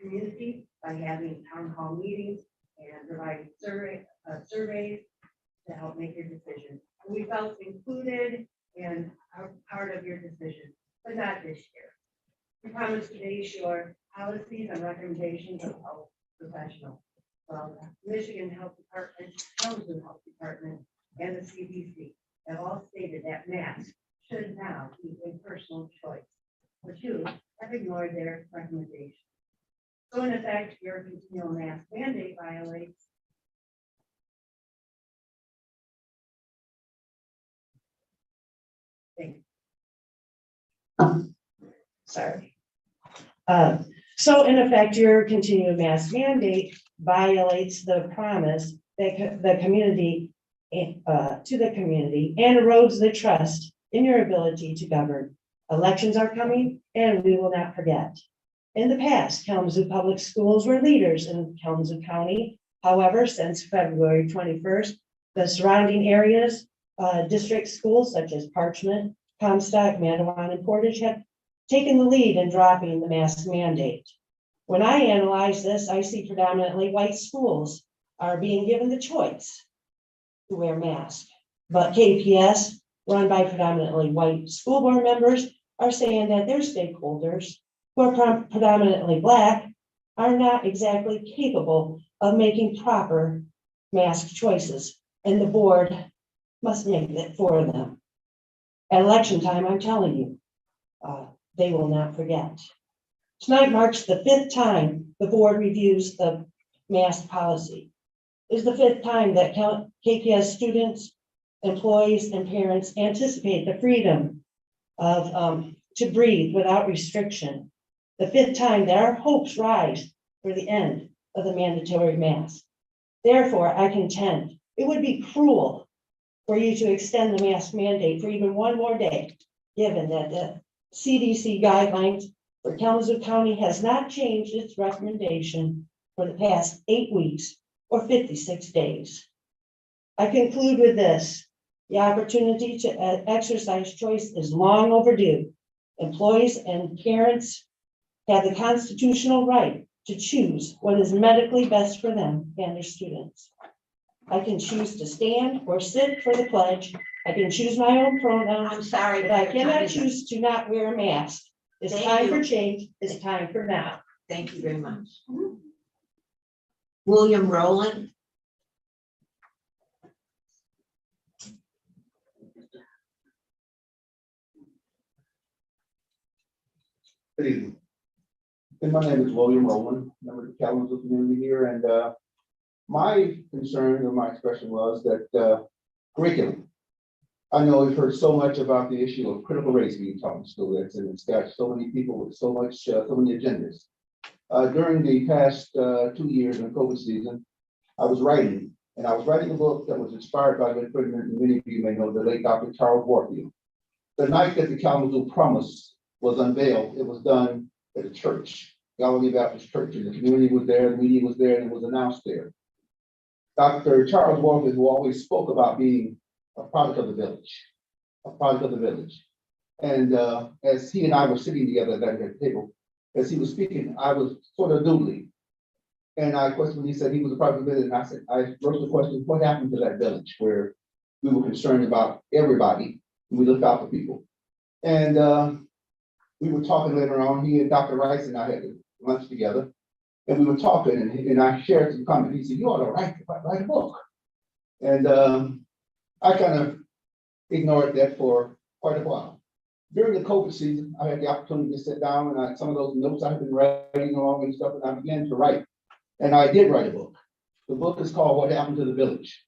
community by having town hall meetings and providing surveys to help make your decision. We felt included and part of your decision, but not this year. We promise today share policies and recommendations of health professionals. Well, Michigan Health Department, Kalamazoo Health Department, and the CDC have all stated that masks should now be a personal choice, but you have ignored their recommendations. So in effect, your continual mask mandate violates Sorry. So in effect, your continued mask mandate violates the promise that the community, to the community and erodes the trust in your ability to govern. Elections are coming and we will not forget. In the past, Kalamazoo Public Schools were leaders in Kalamazoo County. However, since February 21st, the surrounding areas, district schools such as Parchment, Comstock, Manawon, and Portage have taken the lead in dropping the mask mandate. When I analyze this, I see predominantly white schools are being given the choice to wear masks. But KPS, run by predominantly white school board members, are saying that their stakeholders, who are predominantly Black, are not exactly capable of making proper mask choices, and the board must make it for them. At election time, I'm telling you, they will not forget. Tonight marks the 5th time the board reviews the mask policy. It is the 5th time that KPS students, employees, and parents anticipate the freedom of to breathe without restriction. The 5th time that our hopes rise for the end of the mandatory mask. Therefore, I contend it would be cruel for you to extend the mask mandate for even one more day, given that the CDC guidelines for Kalamazoo County has not changed its recommendation for the past 8 weeks or 56 days. I conclude with this: the opportunity to exercise choice is long overdue. Employees and parents have the constitutional right to choose what is medically best for them and their students. I can choose to stand or sit for the pledge. I can choose my own pronouns, I'm sorry, but I your time cannot is- choose to not wear a mask. It's Thank time you. for change. It's time for now. Thank you very much. William Rowland. Good evening. And my name is William Rowland, member of the Kalamazoo community here, and my concern or my expression was that curriculum. I know we've heard so much about the issue of critical race being taught in school, and it's got so many people with so many agendas. During the past 2 years in the COVID season, I was writing a book that was inspired by the president, and many of you may know, the late Dr. Charles Warfield. The night that the Kalamazoo Promise was unveiled, it was done at a church, Galilee Baptist Church, and the community was there, the media was there, and it was announced there. Dr. Charles Warfield, who always spoke about being a product of the village. And as he and I were sitting together at that table, as he was speaking, I was sort of doodling. And I questioned, he said he was a product of the village, and I said, I wrote the question, what happened to that village where we were concerned about everybody, and we looked out for people? And we were talking later on, he and Dr. Rice and I had lunch together, and we were talking, and I shared some comments. He said, you ought to write a book. And I kind of ignored that for quite a while. During the COVID season, I had the opportunity to sit down and some of those notes I had been writing along and stuff, and I began to write. And I did write a book. The book is called What Happened to the Village?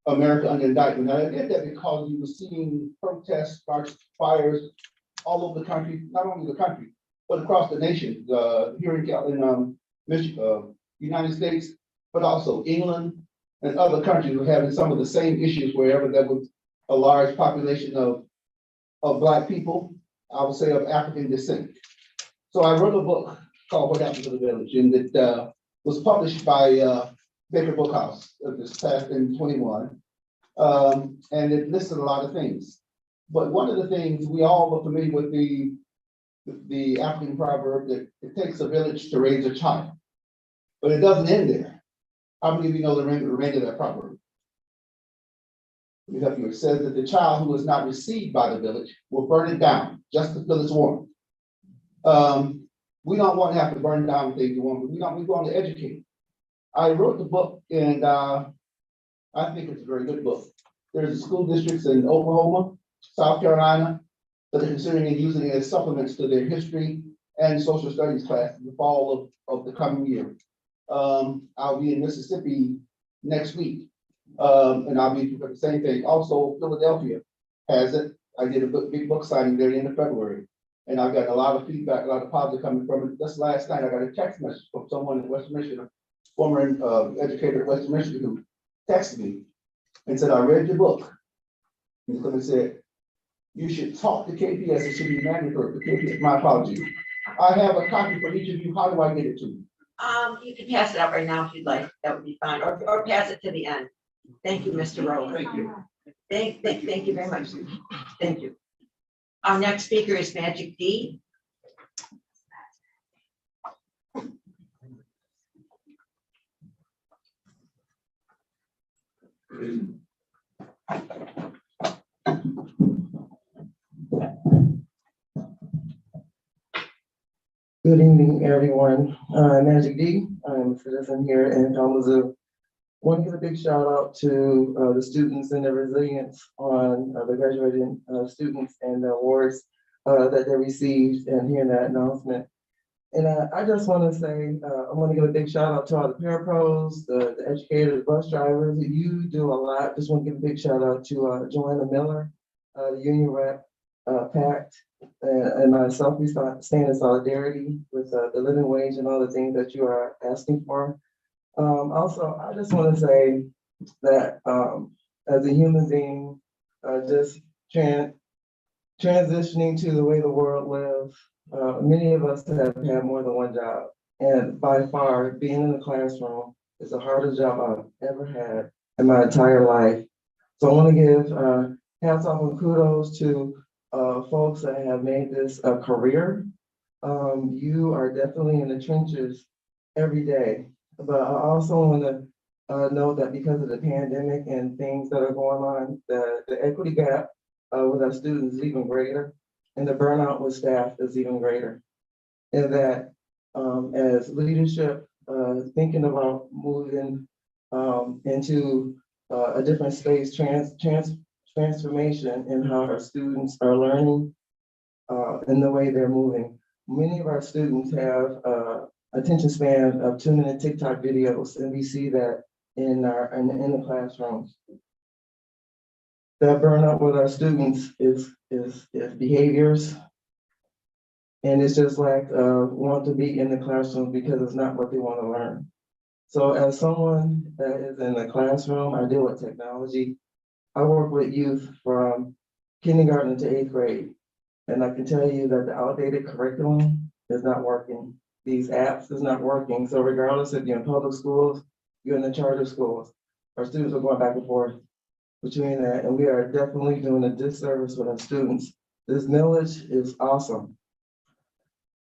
America Under Indictment. Now, I did that because you were seeing protests, fires all over the country, not only the country, but across the nation, here in Michigan, United States, but also England and other countries were having some of the same issues wherever there was a large population of Black people, I would say of African descent. So I wrote a book called What Happened to the Village, and it was published by Baker Bookhouse this past in 21. And it listed a lot of things. But one of the things we all are familiar with the African proverb that it takes a village to raise a child, but it doesn't end there. How many of you know the remainder of that proverb? Let me help you. It says that the child who is not received by the village will burn it down just to feel its warmth. We don't want to have to burn down things we want, but we want to educate. I wrote the book, and I think it's a very good book. There's school districts in Oklahoma, South Carolina, that are considering using it as supplements to their history and social studies class in the fall of the coming year. I'll be in Mississippi next week, and I'll be doing the same thing. Also, Philadelphia has it. I did a big book signing there at the end of February. And I got a lot of feedback, a lot of positive coming from it. Just last night, I got a text message from someone in Western Michigan, former educator at Western Michigan, who texted me and said, I read your book. And someone said, you should talk to KPS, it should be mandatory for KPS. My apologies. I have a copy for each of you. How do I get it to you? You can pass it out right now if you'd like. That would be fine, or pass it to the end. Thank you, Mr. Rowe. Thank you. Thank you very much. Thank you. Our next speaker is Majyck D. Good evening, everyone. Majyck D. I'm a citizen here in Kalamazoo. Want to give a big shout out to the students and their resilience on the graduating students and the awards that they received and hearing that announcement. And I just want to say, I want to give a big shout out to all the parapros, the educators, bus drivers. You do a lot. Just want to give a big shout out to Joanna Miller, the union rep, PACT, and myself. We stand in solidarity with the living wage and all the things that you are asking for. Also, I just want to say that as a human being, just transitioning to the way the world lives, many of us have had more than one job. And by far, being in the classroom is the hardest job I've ever had in my entire life. So I want to give hats off and kudos to folks that have made this a career. You are definitely in the trenches every day. But I also want to note that because of the pandemic and things that are going on, the equity gap with our students is even greater, and the burnout with staff is even greater. And that as leadership, thinking about moving into a different space, transformation in how our students are learning in the way they're moving. Many of our students have attention span of 2-minute TikTok videos, and we see that in the classrooms. That burnout with our students is behaviors, and it's just like want to be in the classroom because it's not what they want to learn. So as someone that is in the classroom, I deal with technology. I work with youth from kindergarten to 8th grade, and I can tell you that the outdated curriculum is not working. These apps is not working. So regardless if you're in public schools, you're in the charter schools, our students are going back and forth between that, and we are definitely doing a disservice with our students. This millage is awesome.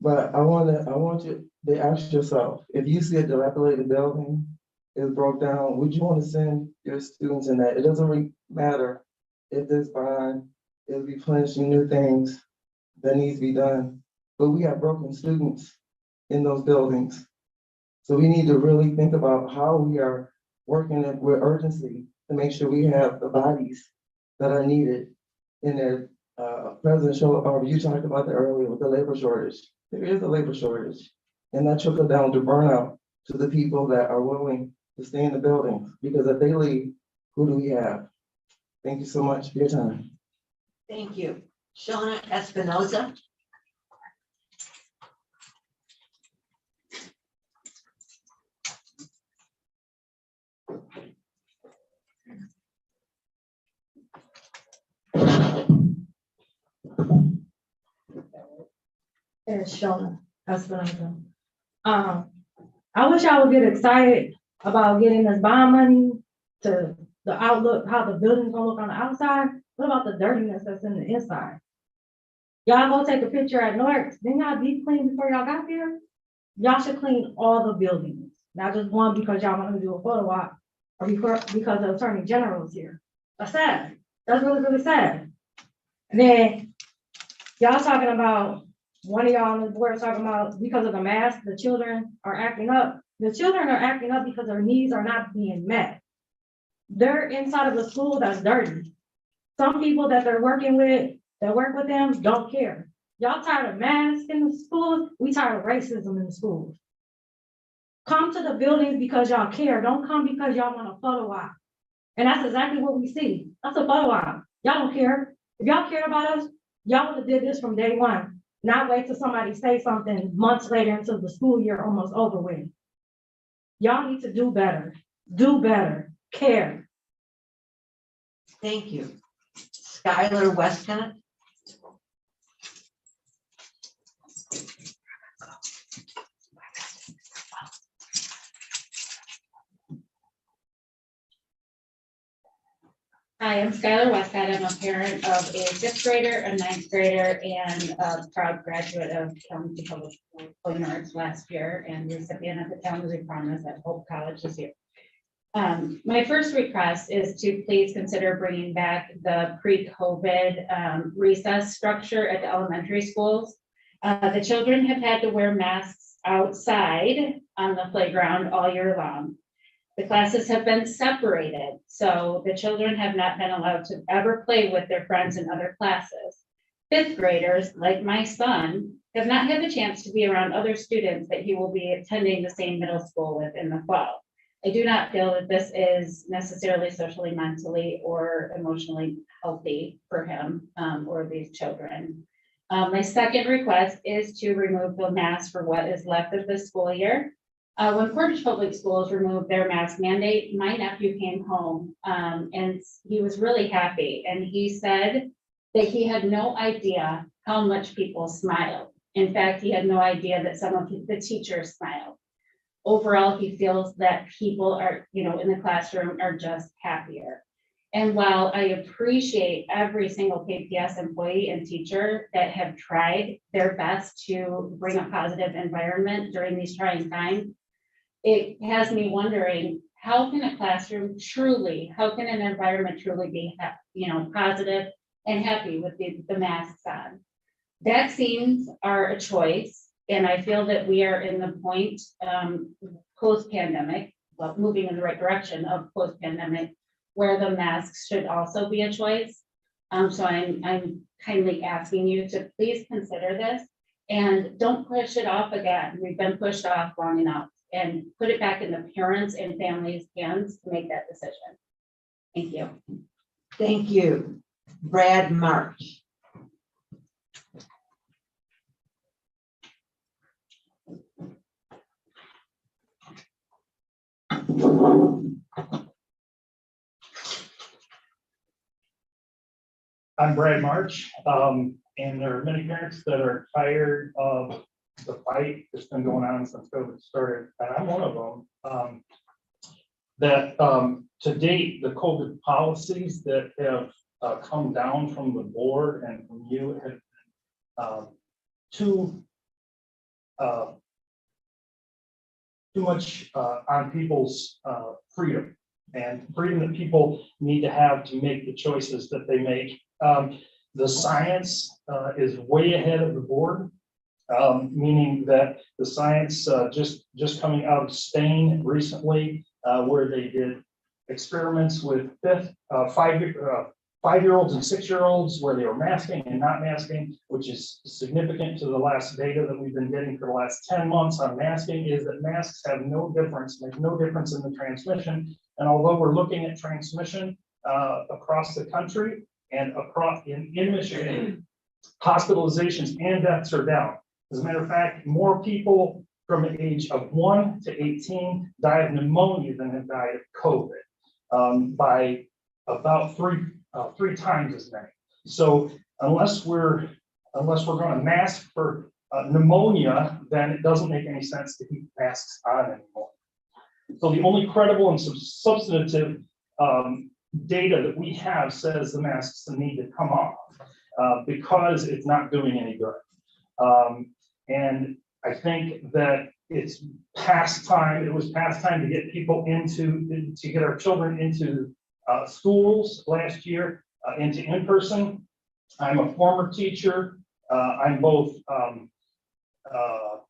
But I want you to ask yourself, if you see a dilapidated building, is broke down, would you want to send your students in that? It doesn't really matter if this bond is replenishing new things that needs to be done, but we have broken students in those buildings. So we need to really think about how we are working it with urgency to make sure we have the bodies that are needed in there. President Schultz, you talked about that earlier with the labor shortage. There is a labor shortage, and that trickles down to burnout to the people that are willing to stay in the buildings, because if they leave, who do we have? Thank you so much for your time. Thank you. Shona Espinoza. It's Shona Espinoza. I wish I would get excited about getting this bond money to the outlook, how the building's gonna look on the outside. What about the dirtiness that's in the inside? Y'all go take a picture at North, then y'all deep clean before y'all got there. Y'all should clean all the buildings, not just one because y'all want to do a photo op or because the Attorney General is here. That's sad. That's really, really sad. And then y'all talking about, one of y'all on the board talking about because of the mask, the children are acting up. The children are acting up because their needs are not being met. They're inside of the school that's dirty. Some people that they're working with, that work with them, don't care. Y'all tired of masks in the schools? We tired of racism in the schools. Come to the buildings because y'all care. Don't come because y'all want a photo op. And that's exactly what we see. That's a photo op. Y'all don't care. If y'all cared about us, y'all would have did this from day one. Not wait till somebody say something months later into the school year almost over with. Y'all need to do better, care. Thank you. Skylar Westcott. Hi, I'm Skylar Westcott. I'm a parent of a fifth grader, a ninth grader, and a proud graduate of Kalamazoo Public Schools Fine Arts last year and recipient of the Kalamazoo Promise at Hope College this year. My first request is to please consider bringing back the pre-COVID recess structure at the elementary schools. The children have had to wear masks outside on the playground all year long. The classes have been separated, so the children have not been allowed to ever play with their friends in other classes. Fifth graders, like my son, have not had the chance to be around other students that he will be attending the same middle school with in the fall. I do not feel that this is necessarily socially, mentally, or emotionally healthy for him or these children. My second request is to remove the mask for what is left of the school year. When Portage Public Schools removed their mask mandate, my nephew came home and he was really happy. And he said that he had no idea how much people smiled. In fact, he had no idea that some of the teachers smiled. Overall, he feels that people are, in the classroom are just happier. And while I appreciate every single KPS employee and teacher that have tried their best to bring a positive environment during these trying times, it has me wondering, how can an environment truly be, positive and happy with the masks on? Vaccines are a choice, and I feel that we are in the point post-pandemic, well, moving in the right direction of post-pandemic, where the masks should also be a choice. So I'm kindly asking you to please consider this and don't push it off again. We've been pushed off long enough, and put it back in the parents' and families' hands to make that decision. Thank you. Thank you. Brad March. I'm Brad March, and there are many parents that are tired of the fight that's been going on since COVID started, and I'm one of them. To date, the COVID policies that have come down from the board and from you have too much on people's freedom and freedom that people need to have to make the choices that they make. The science is way ahead of the board. Meaning that the science just coming out of Spain recently, where they did experiments with 5-year-olds and 6-year-olds where they were masking and not masking, which is significant to the last data that we've been getting for the last 10 months on masking, is that masks have no difference, make no difference in the transmission. And although we're looking at transmission across the country and across in Michigan, hospitalizations and deaths are down. As a matter of fact, more people from the age of 1 to 18 die of pneumonia than have died of COVID, by about three times as many. So unless we're going to mask for pneumonia, then it doesn't make any sense to keep masks on anymore. So the only credible and substantive data that we have says the masks need to come off because it's not doing any good. And I think that it's past time. It was past time to get people to get our children into schools last year, into in-person. I'm a former teacher. I'm both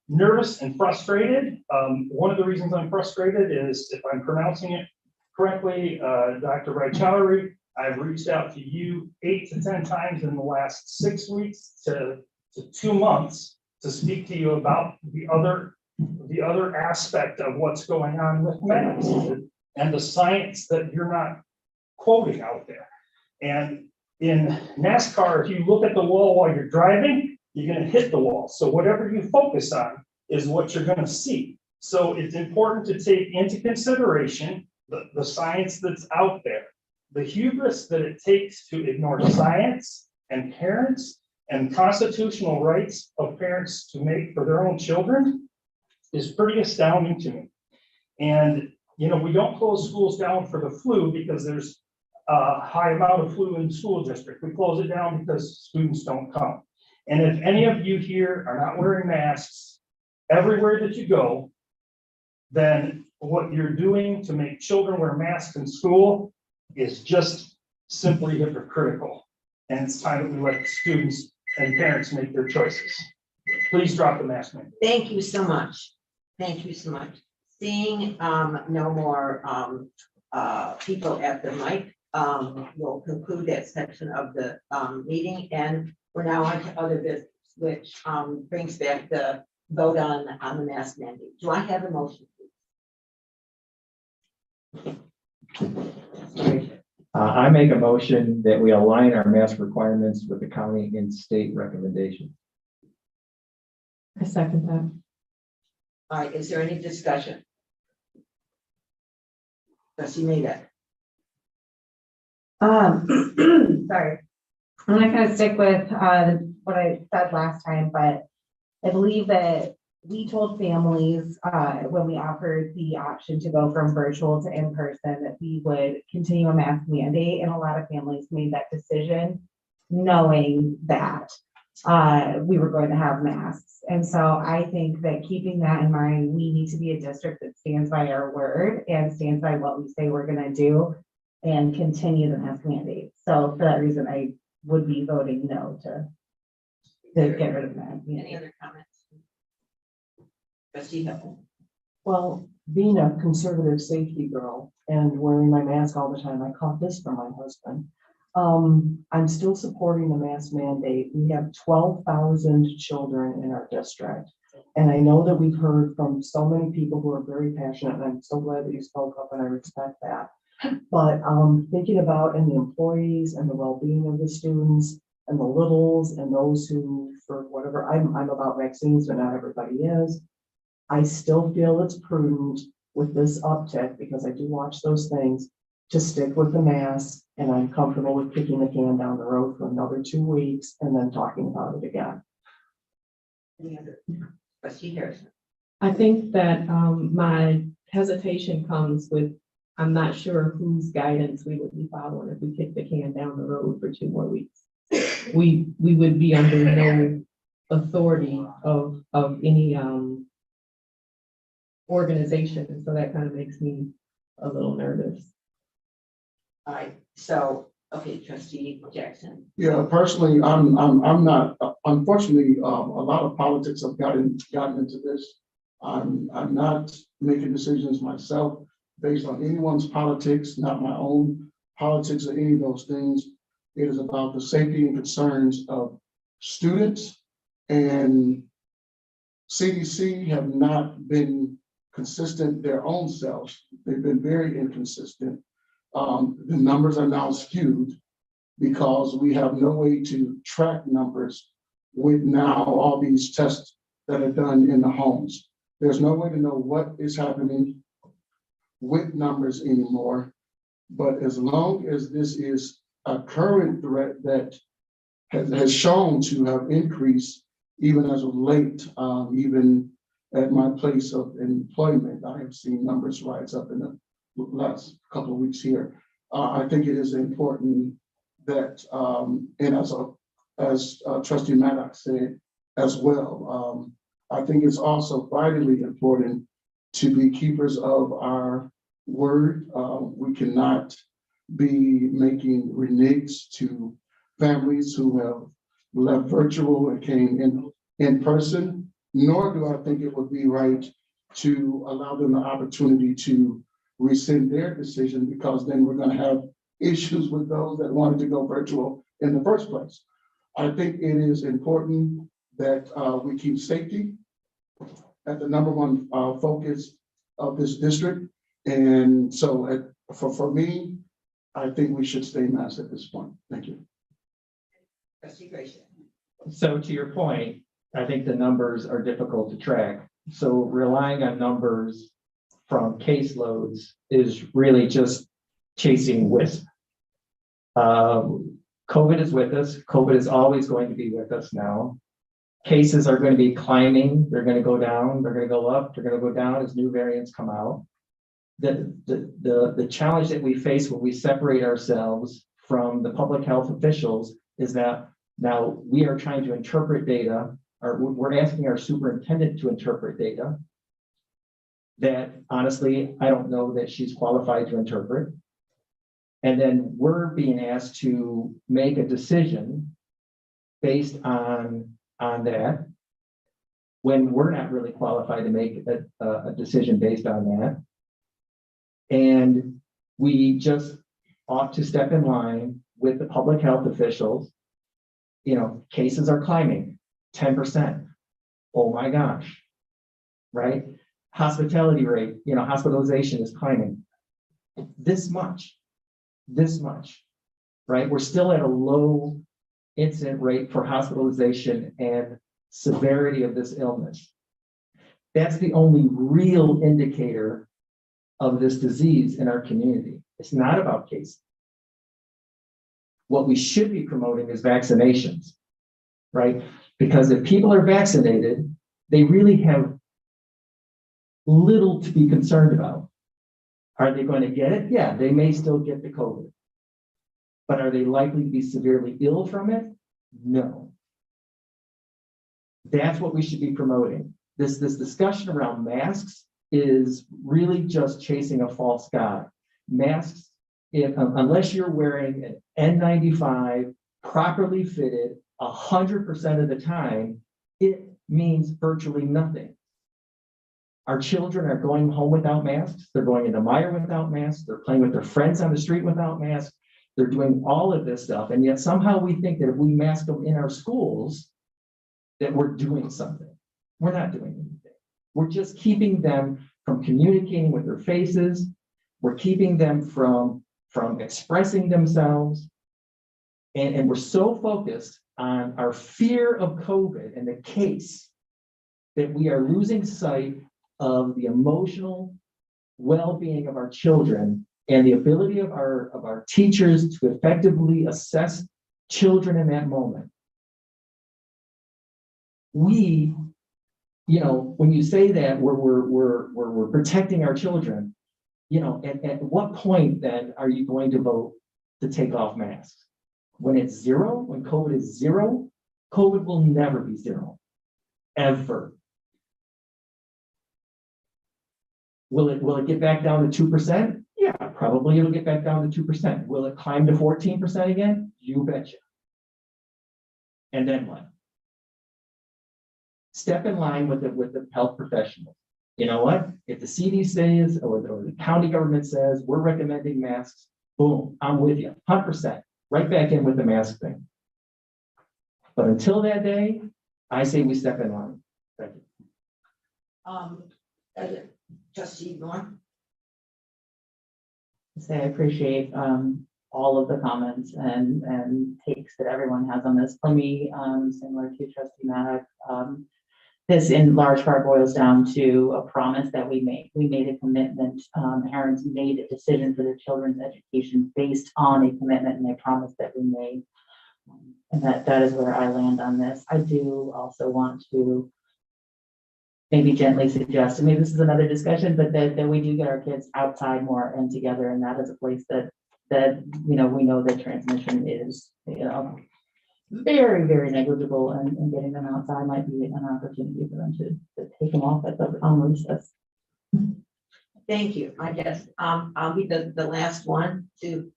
nervous and frustrated. One of the reasons I'm frustrated is, if I'm pronouncing it correctly, Dr. Raichowdhury, I've reached out to you 8 to 10 times in the last 6 weeks to 2 months to speak to you about the other aspect of what's going on with masks and the science that you're not quoting out there. And in NASCAR, if you look at the wall while you're driving, you're gonna hit the wall. So whatever you focus on is what you're gonna see. So it's important to take into consideration the science that's out there. The hubris that it takes to ignore science and parents and constitutional rights of parents to make for their own children is pretty astounding to me. And, you know, we don't close schools down for the flu because there's a high amount of flu in the school district. We close it down because students don't come. And if any of you here are not wearing masks everywhere that you go, then what you're doing to make children wear masks in school is just simply hypocritical. And it's time that we let students and parents make their choices. Please drop the mask mandate. Thank you so much. Thank you so much. Seeing no more people at the mic, we'll conclude that section of the meeting, and we're now on to other business, which brings back the vote on the mask mandate. Do I have a motion, please? I make a motion that we align our mask requirements with the county and state recommendations. I second that. All right, is there any discussion? Trustee Majyck. Sorry. I'm not gonna stick with what I said last time, but I believe that we told families when we offered the option to go from virtual to in-person that we would continue a mask mandate, and a lot of families made that decision knowing that we were going to have masks. And so I think that keeping that in mind, we need to be a district that stands by our word and stands by what we say we're gonna do and continue the mask mandate. So for that reason, I would be voting no to get rid of that. Any other comments? Trustee Hill. Well, being a conservative safety girl and wearing my mask all the time, I caught this from my husband. I'm still supporting the mask mandate. We have 12,000 children in our district. And I know that we've heard from so many people who are very passionate, and I'm so glad that you spoke up, and I respect that. But thinking about and the employees and the well-being of the students and the littles and those who, for whatever, I'm about vaccines, but not everybody is. I still feel it's prudent with this uptick, because I do watch those things, to stick with the mask, and I'm comfortable with kicking the can down the road for another 2 weeks and then talking about it again. Any other? Trustee Harrison. I think that my hesitation comes with, I'm not sure whose guidance we would be following if we kick the can down the road for 2 more weeks. We would be under no authority of any organization, and so that kind of makes me a little nervous. All right, so, okay, Trustee Jackson. Yeah, personally, I'm not, unfortunately, a lot of politics have gotten into this. I'm not making decisions myself based on anyone's politics, not my own politics or any of those things. It is about the safety and concerns of students, and CDC have not been consistent their own selves. They've been very inconsistent. The numbers are now skewed because we have no way to track numbers with now all these tests that are done in the homes. There's no way to know what is happening with numbers anymore. But as long as this is a current threat that has shown to have increased, even as of late, even at my place of employment, I have seen numbers rise up in the last couple of weeks here. I think it is important that, and as Trustee Maddox said as well, I think it's also vitally important to be keepers of our word. We cannot be making reneges to families who have left virtual and came in person, nor do I think it would be right to allow them the opportunity to rescind their decision, because then we're going to have issues with those that wanted to go virtual in the first place. I think it is important that we keep safety at the #1 focus of this district. And so for me, I think we should stay masked at this point. Thank you. Trustee Gracia. So to your point, I think the numbers are difficult to track. So relying on numbers from caseloads is really just chasing wisp. COVID is with us. COVID is always going to be with us now. Cases are going to be climbing. They're going to go down. They're going to go up. They're going to go down as new variants come out. The challenge that we face when we separate ourselves from the public health officials is that now we are trying to interpret data, or we're asking our superintendent to interpret data that honestly, I don't know that she's qualified to interpret. And then we're being asked to make a decision based on that, when we're not really qualified to make a decision based on that. And we just ought to step in line with the public health officials. You know, cases are climbing 10%. Oh my gosh, right? Hospitality rate, you know, hospitalization is climbing this much, right? We're still at a low incident rate for hospitalization and severity of this illness. That's the only real indicator of this disease in our community. It's not about cases. What we should be promoting is vaccinations, right? Because if people are vaccinated, they really have little to be concerned about. Are they going to get it? Yeah, they may still get the COVID. But are they likely to be severely ill from it? No. That's what we should be promoting. This discussion around masks is really just chasing a false god. Masks, unless you're wearing an N95 properly fitted 100% of the time, it means virtually nothing. Our children are going home without masks. They're going into Meyer without masks. They're playing with their friends on the street without masks. They're doing all of this stuff. And yet somehow we think that if we mask them in our schools, that we're doing something. We're not doing anything. We're just keeping them from communicating with their faces. We're keeping them from expressing themselves. And we're so focused on our fear of COVID and the case that we are losing sight of the emotional well-being of our children and the ability of our teachers to effectively assess children in that moment. We, you know, when you say that we're protecting our children, you know, at what point then are you going to vote to take off masks? When it's zero, when COVID is zero, COVID will never be zero, ever. Will it get back down to 2%? Yeah, probably it'll get back down to 2%. Will it climb to 14% again? You betcha. And then what? Step in line with the health professionals. You know what? If the CDC says, or the county government says, we're recommending masks, boom, I'm with you, 100%. Right back in with the mask thing. But until that day, I say we step in line. Thank you. Trustee Norm? Say I appreciate all of the comments and takes that everyone has on this. For me, similar to Trustee Majyck, this in large part boils down to a promise that we made. We made a commitment. Parents made a decision for their children's education based on a commitment and a promise that we made. And that is where I land on this. I do also want to maybe gently suggest, and maybe this is another discussion, but that we do get our kids outside more and together, and that is a place that you know, we know that transmission is, you know, very, very negligible, and getting them outside might be an opportunity for them to take them off at the recess. Thank you. I guess I'll be the last one to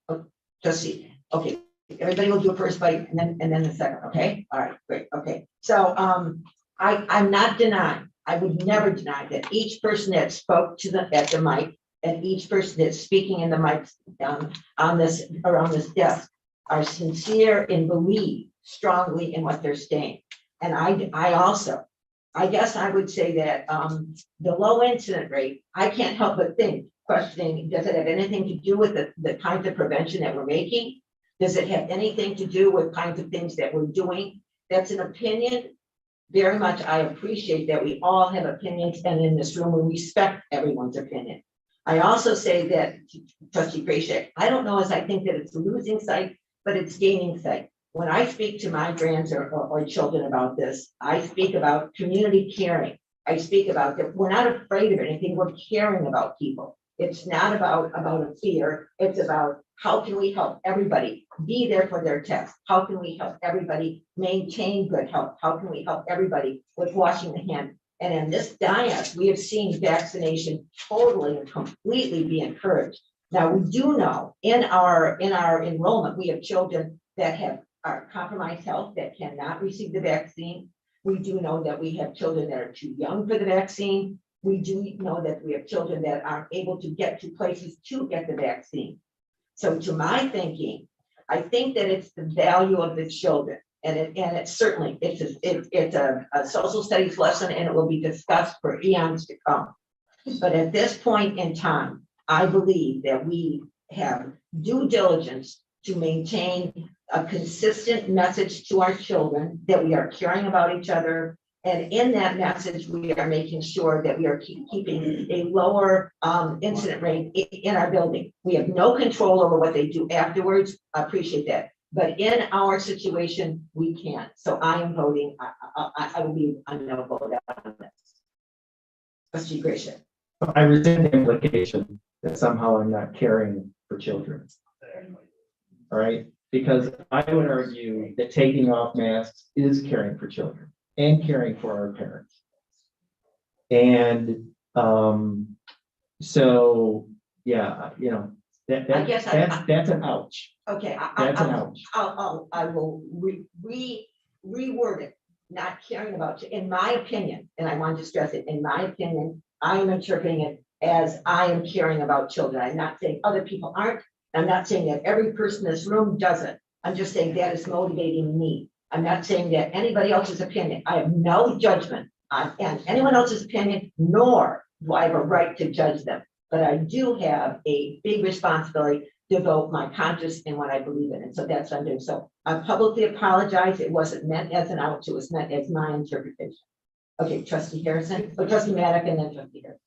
just see. Okay, everybody will do a first bite and then the second. Okay, all right, great. Okay, so I'm not denying. I would never deny that each person that spoke at the mic and each person that's speaking in the mic on this around this desk are sincere and believe strongly in what they're saying. And I also, I guess I would say that the low incident rate, I can't help but think, questioning, does it have anything to do with the kinds of prevention that we're making? Does it have anything to do with kinds of things that we're doing That's an opinion. Very much, I appreciate that we all have opinions, and in this room, we respect everyone's opinion. I also say that, trustee Grayshek, I don't know as I think that it's losing sight, but it's gaining sight. When I speak to my grands or children about this, I speak about community caring. I speak about that we're not afraid of anything, we're caring about people. It's not about a fear, it's about how can we help everybody be there for their test? How can we help everybody maintain good health? How can we help everybody with washing the hand? And in this dais, we have seen vaccination totally and completely be encouraged. Now, we do know in our enrollment, we have children that have compromised health that cannot receive the vaccine. We do know that we have children that are too young for the vaccine. We do know that we have children that aren't able to get to places to get the vaccine. So to my thinking, I think that it's the value of the children. And it's certainly, it's a social studies lesson, and it will be discussed for eons to come. But at this point in time, I believe that we have due diligence to maintain a consistent message to our children that we are caring about each other. And in that message, we are making sure that we are keeping a lower incident rate in our building. We have no control over what they do afterwards. I appreciate that. But in our situation, we can't. So I am voting, I will be a no vote on this. Trustee Grayson. I resent the implication that somehow I'm not caring for children. All right, because I would argue that taking off masks is caring for children and caring for our parents. And so, yeah, you know, that's an ouch. Okay, That's an ouch. I will reword it, not caring about, in my opinion, and I want to stress it, in my opinion, I am interpreting it as I am caring about children. I'm not saying other people aren't. I'm not saying that every person in this room doesn't. I'm just saying that is motivating me. I'm not saying that anybody else's opinion. I have no judgment on anyone else's opinion, nor do I have a right to judge them. But I do have a big responsibility to vote my conscience in what I believe in. And so that's what I'm doing. So I publicly apologize. It wasn't meant as an ouch. It was meant as my interpretation. Okay, trustee Harrison, or trustee Majyck, and then trustee Harrison.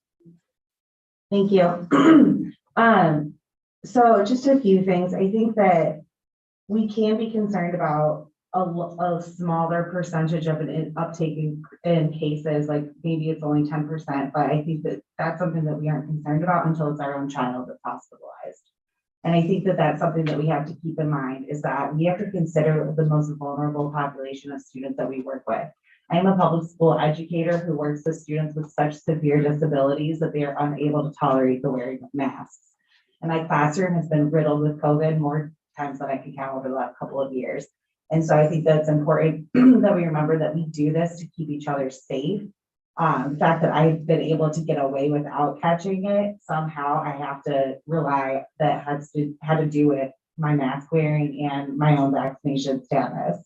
Thank you. So just a few things. I think that we can be concerned about a smaller percentage of an uptake in cases, like maybe it's only 10%, but I think that that's something that we aren't concerned about until it's our own child that's hospitalized. And I think that that's something that we have to keep in mind, is that we have to consider the most vulnerable population of students that we work with. I'm a public school educator who works with students with such severe disabilities that they are unable to tolerate the wearing of masks. And my classroom has been riddled with COVID more times than I can count over the last couple of years. And so I think that's important that we remember that we do this to keep each other safe. The fact that I've been able to get away without catching it, somehow I have to rely, that had to do with my mask wearing and my own vaccination status.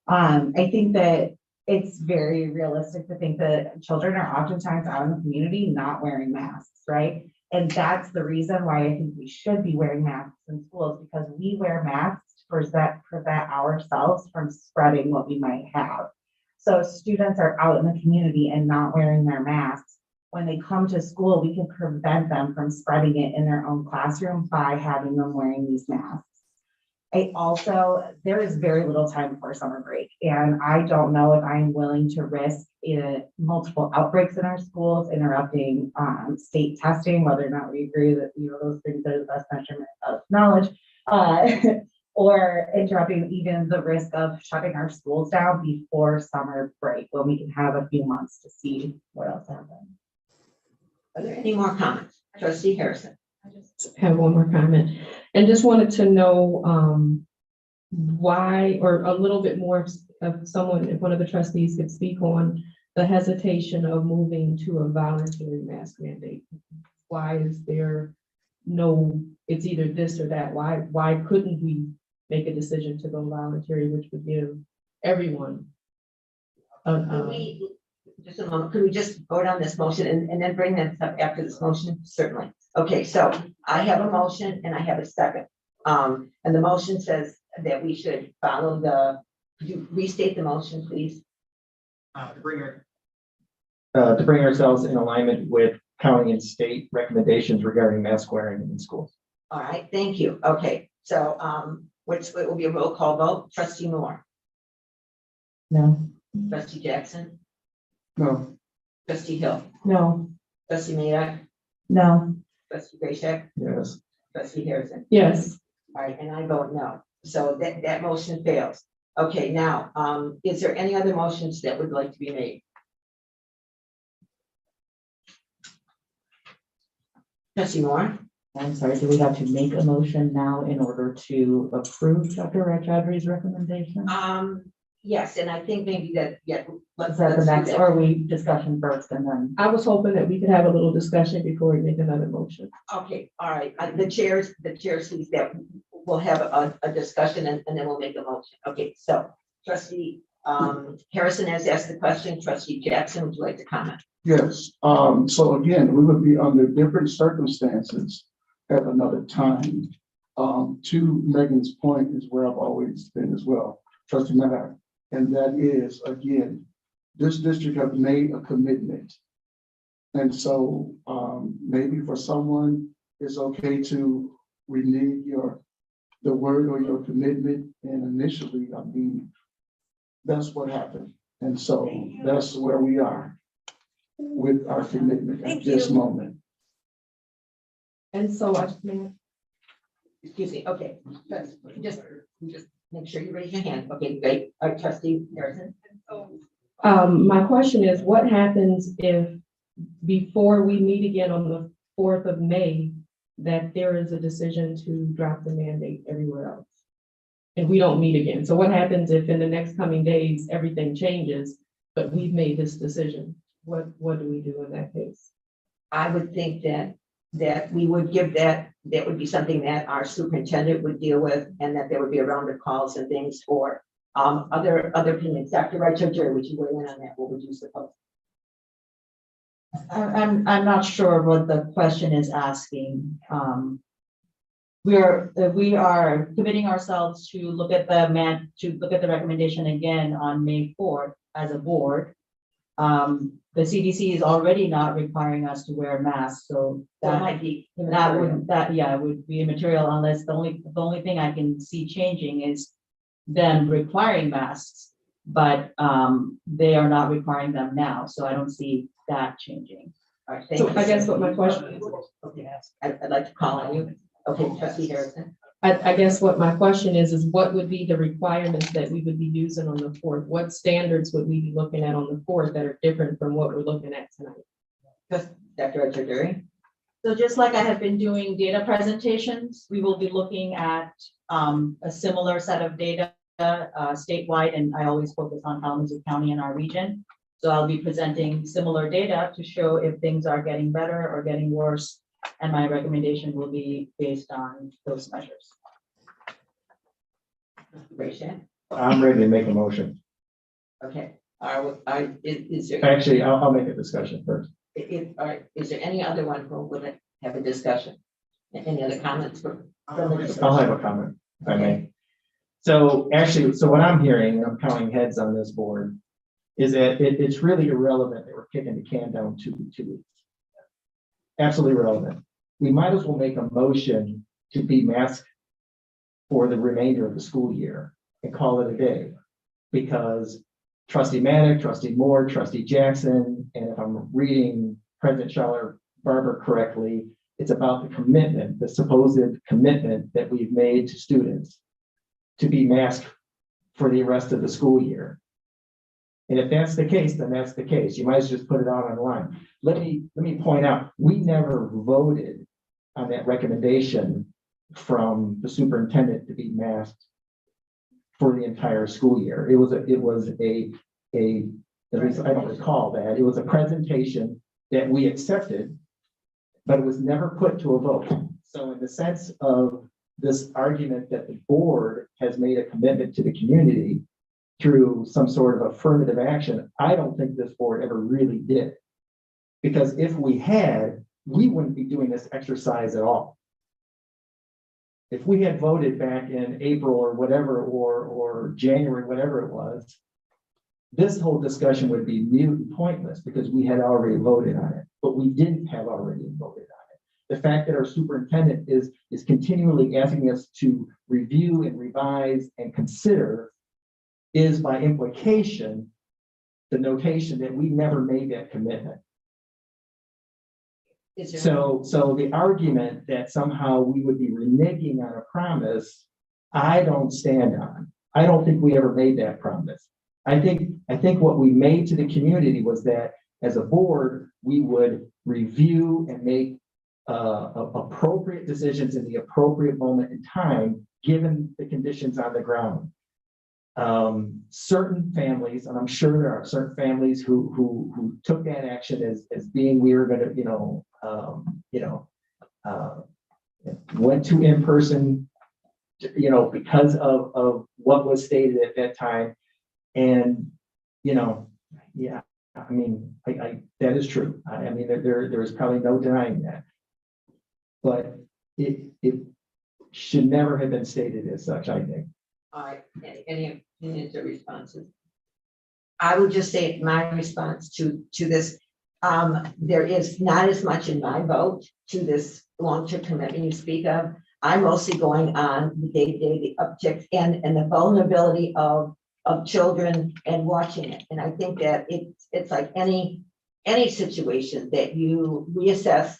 I think that it's very realistic to think that children are oftentimes out in the community not wearing masks, right? And that's the reason why I think we should be wearing masks in schools, because we wear masks to prevent ourselves from spreading what we might have. So students are out in the community and not wearing their masks. When they come to school, we can prevent them from spreading it in their own classroom by having them wearing these masks. There is very little time before summer break, and I don't know if I'm willing to risk multiple outbreaks in our schools, interrupting state testing, whether or not we agree that those things are the best measurement of knowledge, or interrupting even the risk of shutting our schools down before summer break, when we can have a few months to see what else happens. Are there any more comments? Trustee Harrison. I just have one more comment, and just wanted to know why, or a little bit more of someone, if one of the trustees could speak on the hesitation of moving to a voluntary mask mandate. Why is there no, it's either this or that? Why couldn't we make a decision to go voluntary, which would give everyone Just a moment, could we just vote on this motion and then bring this up after this motion? Certainly. Okay, so I have a motion and I have a second. And the motion says that we should follow the Could you restate the motion, please? To bring ourselves in alignment with county and state recommendations regarding mask wearing in schools. All right, thank you. Okay, so, it will be a roll call vote. Trustee Moore, No. trustee Jackson, No. trustee Hill, No. trustee Majyck, No. trustee Graycheck, Yes. trustee Harrison. Yes. All right, and I vote no. So that motion fails. Okay, now, is there any other motions that would like to be made? Trustee Moore? I'm sorry, do we have to make a motion now in order to approve Dr. Rajadri's recommendation? Yes, and I think maybe that, yeah. Is that the let's do next, that. or are we discussion first and then? I was hoping that we could have a little discussion before we make another motion. Okay, all right, the chair sees that we'll have a discussion and then we'll make a motion. Okay, so trustee Harrison has asked the question. Trustee Jackson, would you like to comment? Yes, so again, we would be under different circumstances at another time. To Megan's point is where I've always been as well, trustee Maddox. And that is, again, this district have made a commitment. And so maybe for someone, it's okay to renege the word or your commitment. And initially, I mean, that's what happened. And so that's where we are with our commitment at this moment. And so Excuse me, okay, just make sure you raise your hand. Okay, great. All right, trustee Harrison. my question is, what happens if before we meet again on the 4th of May, that there is a decision to drop the mandate everywhere else? And we don't meet again. So what happens if in the next coming days, everything changes, but we've made this decision? What do we do in that case? I would think that we would give that would be something that our superintendent would deal with, and that there would be a round of calls and things for other opinions. Dr. Rajadri, would you weigh in on that? What would you suppose? I'm not sure what the question is asking. We are committing ourselves to look at the recommendation again on May 4th as a board. The CDC is already not requiring us to wear masks, so That might be it would be immaterial unless the only thing I can see changing is them requiring masks, but they are not requiring them now, so I don't see that changing. All right, thank So you. I guess what my question is, Okay, I'd like to call on you. Okay, trustee Harrison. I guess what my question is what would be the requirements that we would be using on the 4th? What standards would we be looking at on the 4th that are different from what we're looking at tonight? Just Dr. Rajadri. So just like I have been doing data presentations, we will be looking at a similar set of data statewide, and I always focus on Kalamazoo County and our region. So I'll be presenting similar data to show if things are getting better or getting worse, and my recommendation will be based on those measures. I'm ready to make a motion. Okay, is there? Actually, I'll make a discussion first. All right, is there any other one who would have a discussion? Any other comments from the I'll have a comment, if I may. So actually, what I'm hearing, and I'm counting heads on this board, is that it's really irrelevant that we're kicking the can down 2 weeks. Absolutely irrelevant. We might as well make a motion to be masked for the remainder of the school year and call it a day. Because trustee Majyck, trustee Moore, trustee Jackson, and if I'm reading President Schaller Barber correctly, it's about the commitment, the supposed commitment that we've made to students to be masked for the rest of the school year. And if that's the case, then that's the case. You might as well just put it out online. Let me point out, we never voted on that recommendation from the superintendent to be masked for the entire school year. It was at least I don't recall that. It was a presentation that we accepted, but it was never put to a vote. So in the sense of this argument that the board has made a commitment to the community through some sort of affirmative action, I don't think this board ever really did. Because if we had, we wouldn't be doing this exercise at all. if we had voted back in April or whatever, or January, whatever it was, this whole discussion would be mute and pointless because we had already voted on it, but we didn't have already voted on it. The fact that our superintendent is continually asking us to review and revise and consider is by implication the notation that we never made that commitment. Is there? So the argument that somehow we would be reneging on a promise, I don't stand on. I don't think we ever made that promise. I think what we made to the community was that as a board, we would review and make appropriate decisions in the appropriate moment in time, given the conditions on the ground. Certain families, and I'm sure there are certain families who took that action as being, we were gonna, went to in-person, because of what was stated at that time. And, yeah, I mean, that is true. I mean, there is probably no denying that. But it should never have been stated as such, I think. All right, any opinions or responses? I would just say my response to this, there is not as much in my vote to this long-term commitment you speak of. I'm mostly going on the day-to-day, the uptick and the vulnerability of children and watching it. And I think that it's like any situation that you reassess.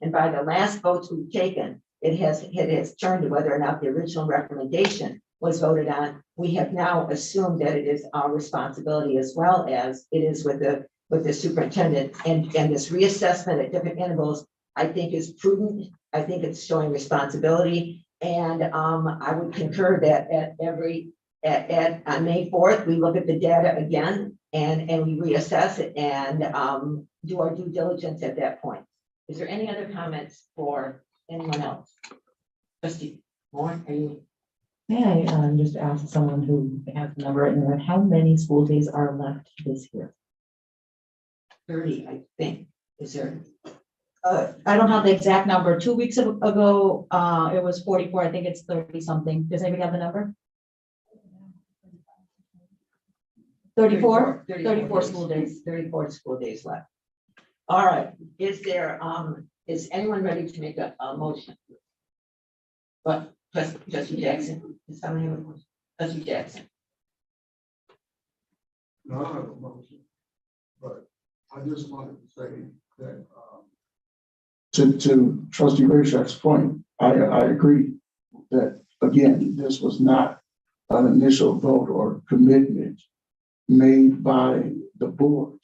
And by the last votes we've taken, it has turned to whether or not the original recommendation was voted on. We have now assumed that it is our responsibility as well as it is with the superintendent, and this reassessment at different intervals, I think is prudent. I think it's showing responsibility. And I would concur that on May 4th, we look at the data again and we reassess it and do our due diligence at that point. Is there any other comments for anyone else? Trustee Moore, are you? May I just ask someone who has the number in there, how many school days are left this year? 30, I think. Is there? I don't have the exact number. 2 weeks ago, it was 44. I think it's 30 something. Does anybody have the number? 34? 34 school days. 34 school days left. All right, is anyone ready to make a motion? But Trustee Jackson, is somebody have a motion? Trustee Jackson. No, I have a motion, but I just wanted to say that, to Trustee Rayshaw's point, I agree that, again, this was not an initial vote or commitment made by the board.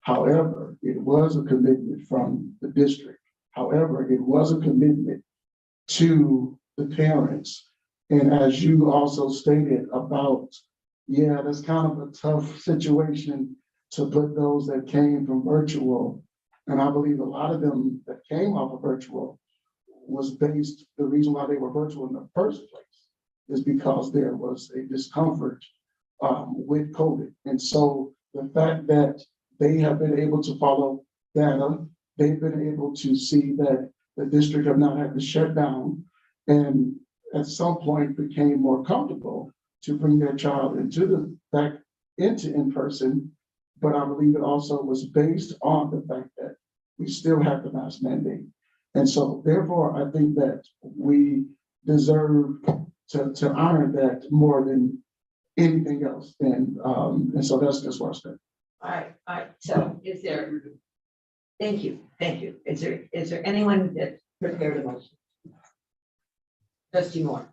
However, it was a commitment from the district. However, it was a commitment to the parents. And as you also stated about, yeah, that's kind of a tough situation to put those that came from virtual. And I believe a lot of them that came off of virtual was based, the reason why they were virtual in the first place is because there was a discomfort with COVID. And so the fact that they have been able to follow data, they've been able to see that the district have not had to shut down and at some point became more comfortable to bring their child back into in-person. But I believe it also was based on the fact that we still have the mask mandate. And so therefore, I think that we deserve to honor that more than anything else. And so that's just what I said. All right, so is there, thank you. Is there anyone that prepared a motion? Trustee Moore.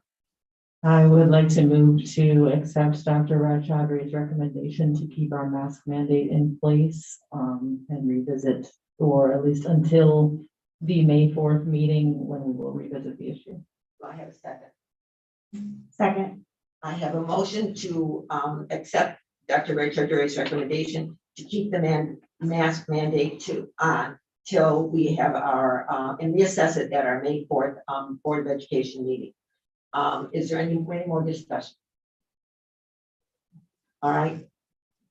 I would like to move to accept Dr. Rajchandry's recommendation to keep our mask mandate in place and revisit, or at least until the May 4th meeting when we will revisit the issue. Do I have a second? Second. I have a motion to accept Dr. Rajchandry's recommendation to keep the mask mandate till we have our and reassess it at our May 4th Board of Education meeting. Is there any more discussion? All right,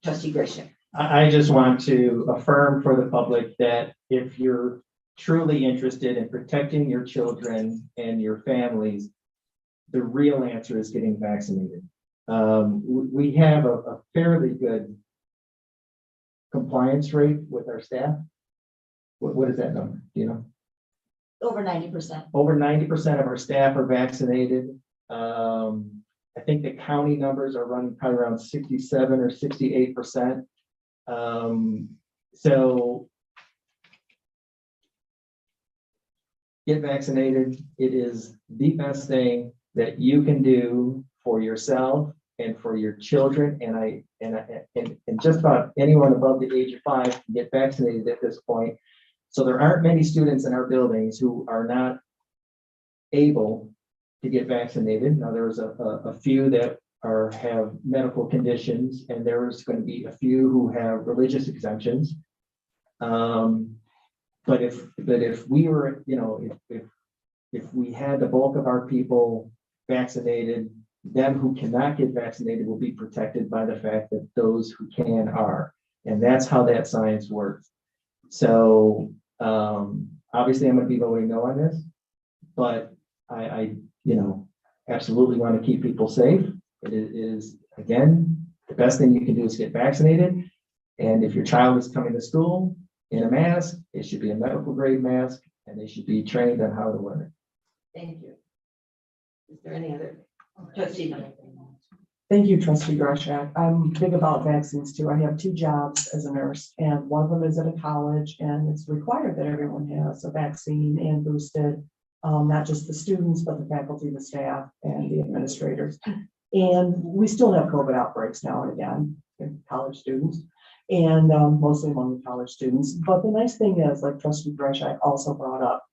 Trustee Grisham. I just want to affirm for the public that if your truly interested in protecting your children and your families, the real answer is getting vaccinated. We have a fairly good compliance rate with our staff. What is that number? Do you know? Over 90%. Over 90% of our staff are vaccinated. I think the county numbers are running probably around 67 or 68%. So get vaccinated. It is the best thing that you can do for yourself and for your children. And just about anyone above the age of 5 can get vaccinated at this point. So there aren't many students in our buildings who are not able to get vaccinated. Now, there's a few that have medical conditions, and there's going to be a few who have religious exemptions. But if we were, if we had the bulk of our people vaccinated, them who cannot get vaccinated will be protected by the fact that those who can are. And that's how that science works. So obviously I'm going to be voting no on this, but I absolutely want to keep people safe. It is, again, the best thing you can do is get vaccinated. And if your child is coming to school in a mask, it should be a medical grade mask, and they should be trained on how to wear it. Thank you. Is there any other? Trustee. Thank you, Trustee Greshak. I'm big about vaccines too. I have 2 jobs as a nurse, and one of them is at a college, and it's required that everyone has a vaccine and boosted, not just the students, but the faculty, the staff, and the administrators. And we still have COVID outbreaks now and again in college students, and mostly among the college students. But the nice thing is, like Trustee Greshak also brought up,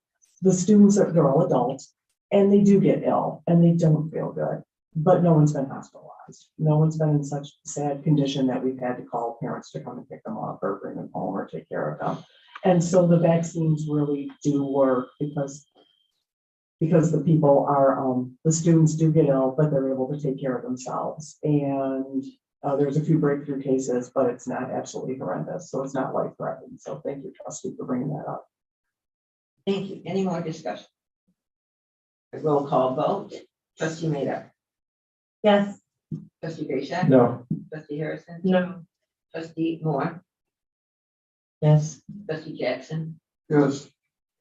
the students they're all adults, and they do get ill, and they don't feel good. But no one's been hospitalized. No one's been in such sad condition that we've had to call parents to come and pick them up or bring them home or take care of them. And so the vaccines really do work because the people are, the students do get ill, but they're able to take care of themselves. And there's a few breakthrough cases, but it's not absolutely horrendous. So it's not life-threatening. So thank you, Trustee, for bringing that up. Thank you. Any more discussion? A roll call vote. Trustee Majyck. Yes. Trustee Greshak. No. Trustee Harrison. No. Trustee Moore. Yes. Trustee Jackson. Yes.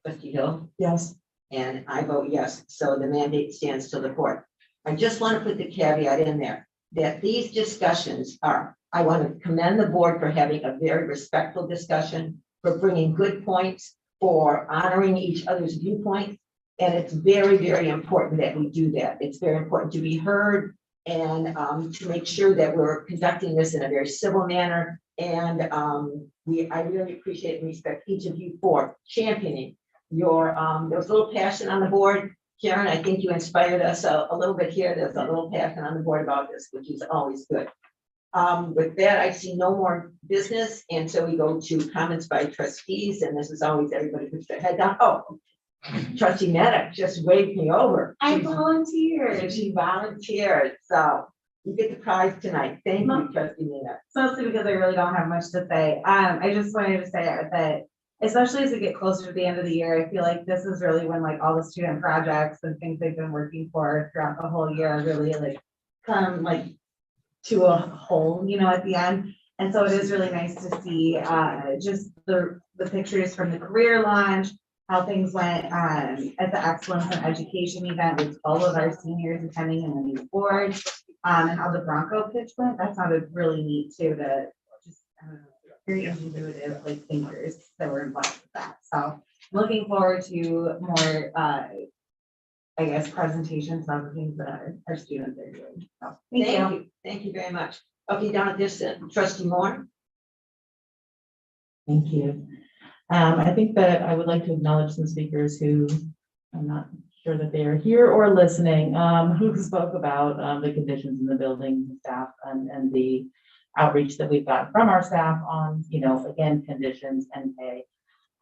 Trustee Hill. Yes. And I vote yes. So the mandate stands till the 4th. I just want to put the caveat in there that these discussions I want to commend the board for having a very respectful discussion, for bringing good points, for honoring each other's viewpoints. And it's very, very important that we do that. It's very important to be heard and to make sure that we're conducting this in a very civil manner. And I really appreciate and respect each of you for championing your, there was a little passion on the board. Karen, I think you inspired us a little bit here. There's a little passion on the board about this, which is always good. With that, I see no more business. And so we go to comments by trustees, and this is always everybody puts their head down. Oh, Trustee Majyck just waved me over. I volunteered. She volunteered, so you get the prize tonight. Thank you, Trustee Majyck. Mostly because I really don't have much to say. I just wanted to say that, especially as we get closer to the end of the year, I feel like this is really when like all the student projects and things they've been working for throughout the whole year really like come like to a whole, at the end. And so it is really nice to see just the pictures from the career launch, how things went at the Excellence in Education event with all of our seniors attending and the new board, and how the Bronco pitch went. That sounded really neat too, to just very intuitive like thinkers that were involved with that. So looking forward to more presentations on the things that our students are doing. So thank you. Thank you very much. Okay, down at this end, Trustee Moore. Thank you. I think that I would like to acknowledge some speakers who, I'm not sure that they are here or listening, who spoke about the conditions in the building, staff, and the outreach that we've got from our staff on, again, conditions and pay.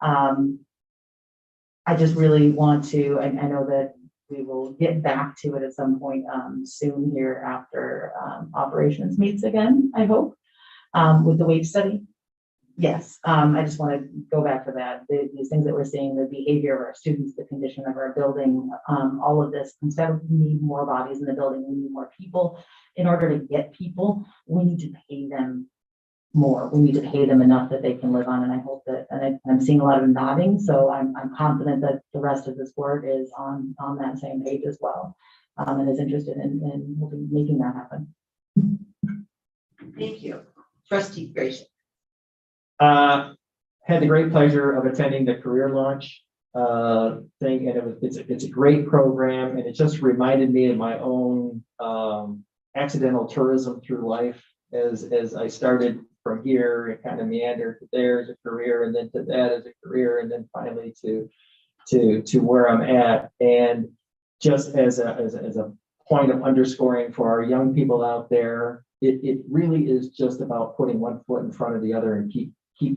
I just really want to, I know that we will get back to it at some point soon here after operations meets again, I hope, with the wage study. Yes, I just want to go back to that. These things that we're seeing, the behavior of our students, the condition of our building, all of this, instead of we need more bodies in the building, we need more people. In order to get people, we need to pay them more. We need to pay them enough that they can live on. And I hope that, and I'm seeing a lot of nodding, so I'm confident that the rest of this board is on that same page as well, and is interested in making that happen. Thank you. Trustee Gratian. Had the great pleasure of attending the career launch thing, and it's a great program, and it just reminded me of my own accidental tourism through life as I started from here and kind of meandered to there as a career, and then to that as a career, and then finally to where I'm at. And just as a point of underscoring for our young people out there, it really is just about putting one foot in front of the other and keep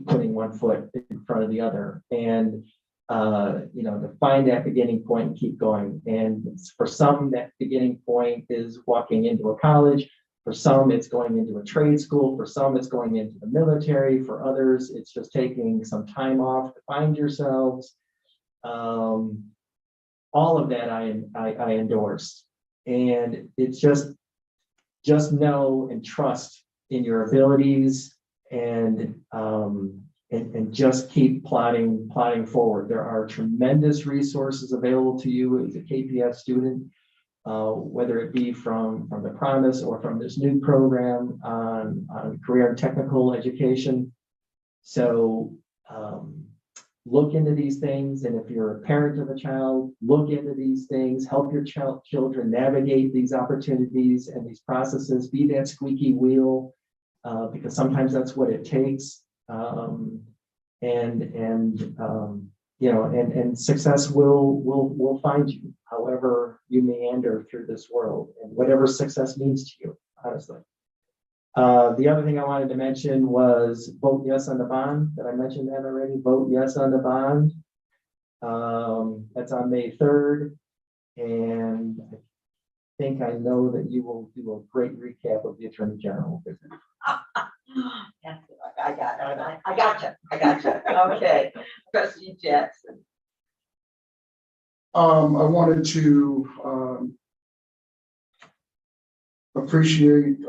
putting one foot in front of the other, and to find that beginning point and keep going. And for some, that beginning point is walking into a college. For some, it's going into a trade school. For some, it's going into the military. For others, it's just taking some time off to find yourselves. All of that I endorse. And it's just know and trust in your abilities, and just keep plodding forward. There are tremendous resources available to you as a KPF student, whether it be from the Promise or from this new program on career and technical education. So look into these things, and if you're a parent of a child, look into these things, help your children navigate these opportunities and these processes, be that squeaky wheel, because sometimes that's what it takes. And success will find you however you meander through this world, and whatever success means to you, honestly. The other thing I wanted to mention was vote yes on the bond. Did I mention that already? Vote yes on the bond. That's on May 3rd. And I think I know that you will do a great recap of the Attorney General visit. I got you. Okay. Trustee Jackson. I wanted to appreciate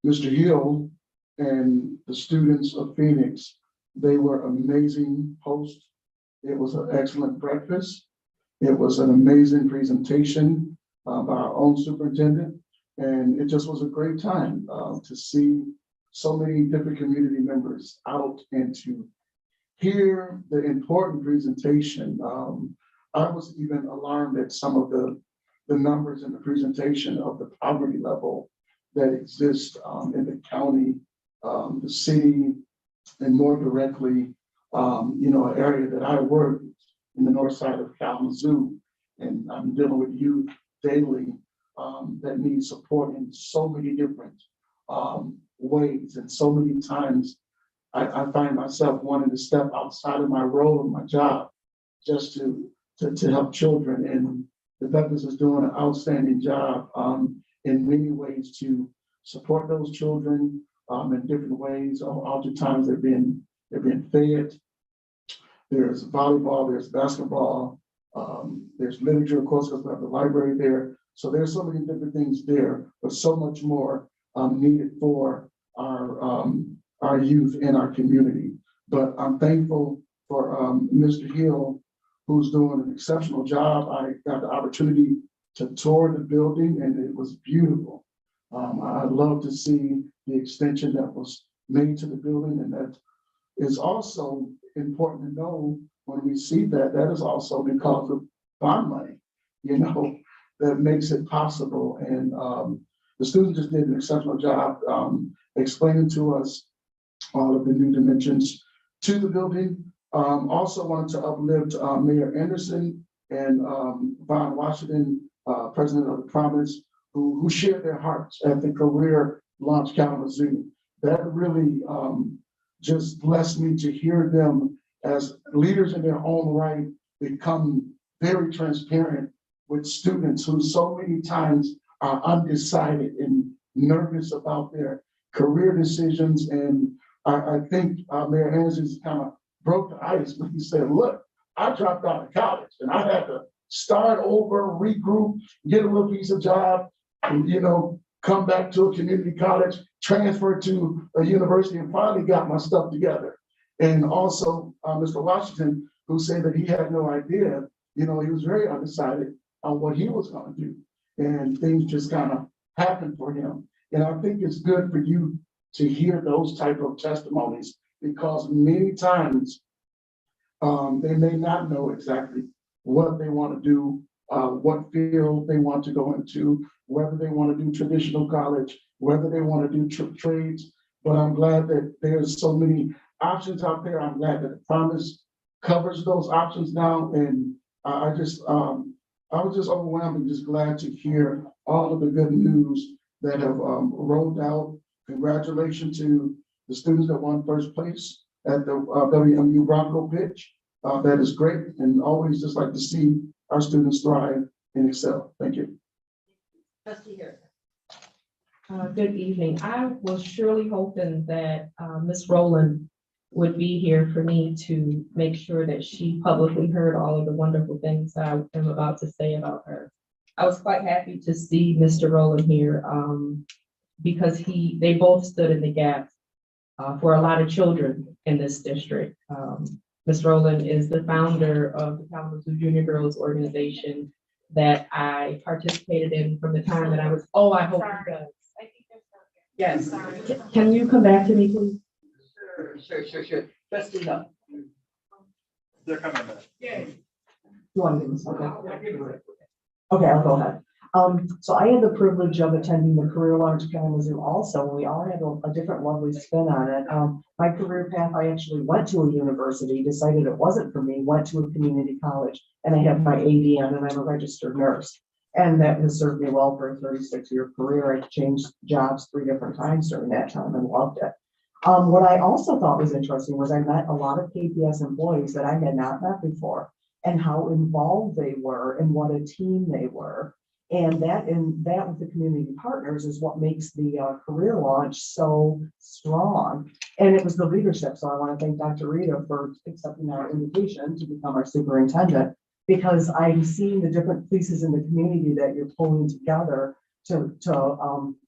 Mr. Hill and the students of Phoenix. They were amazing hosts. It was an excellent breakfast. It was an amazing presentation by our own superintendent. And it just was a great time to see so many different community members out and to hear the important presentation. I was even alarmed at some of the numbers in the presentation of the poverty level that exists in the county, the city, and more directly, an area that I work in the north side of Kalamazoo, and I'm dealing with youth daily that need support in so many different ways, and so many times I find myself wanting to step outside of my role and my job just to help children. And the Douglas is doing an outstanding job in many ways to support those children in different ways. Oftentimes they're being fed. There's volleyball, there's basketball, there's literature, of course, because we have the library there. So there's so many different things there, but so much more needed for our youth in our community. But I'm thankful for Mr. Hill, who's doing an exceptional job. I got the opportunity to tour the building, and it was beautiful. I'd love to see the extension that was made to the building, and that is also important to know when we see that is also because of bond money, that makes it possible. And the students just did an exceptional job explaining to us all of the new dimensions to the building. Also wanted to uplift Mayor Anderson and Von Washington, President of the Province, who shared their hearts at the career launch Kalamazoo. That really just blessed me to hear them as leaders in their own right become very transparent with students who so many times are undecided and nervous about their career decisions, and I think Mayor Anderson kind of broke the ice when he said, look, I dropped out of college and I had to start over, regroup, get a little piece of job, and, come back to a community college, transfer to a university, and finally got my stuff together. And also, Mr. Washington, who said that he had no idea, he was very undecided on what he was going to do. And things just kind of happened for him. And I think it's good for you to hear those type of testimonies, because many times they may not know exactly what they want to do, what field they want to go into, whether they want to do traditional college, whether they want to do trades. But I'm glad that there's so many options out there. I'm glad that the promise covers those options now. And I was just overwhelmed and just glad to hear all of the good news that have rolled out. Congratulations to the students that won first place at the WMU Bronco pitch. That is great, and always just like to see our students thrive and excel. Thank you. Trustee Harrison. Good evening. I was surely hoping that Ms. Rowland would be here for me to make sure that she publicly heard all of the wonderful things I am about to say about her. I was quite happy to see Mr. Rowland here because they both stood in the gap for a lot of children in this district. Ms. Rowland is the founder of the Kalamazoo Junior Girls Organization that I participated in from the time that I was, I hope he does. Yes. Can you come back to me, please? Sure. Trustee Hill. They're coming back. You want to do this? Okay, I'll go ahead. So I had the privilege of attending the Career Launch Kalamazoo also, and we all had a different lovely spin on it. My career path, I actually went to a university, decided it wasn't for me, went to a community college, and I have my ADN, and I'm a registered nurse. And that has served me well for a 36-year career. I changed jobs 3 different times during that time and loved it. What I also thought was interesting was I met a lot of KPS employees that I had not met before, and how involved they were and what a team they were. And that with the community partners is what makes the career launch so strong. And it was the leadership. So I want to thank Dr. Rita for accepting our invitation to become our superintendent, because I'm seeing the different pieces in the community that you're pulling together to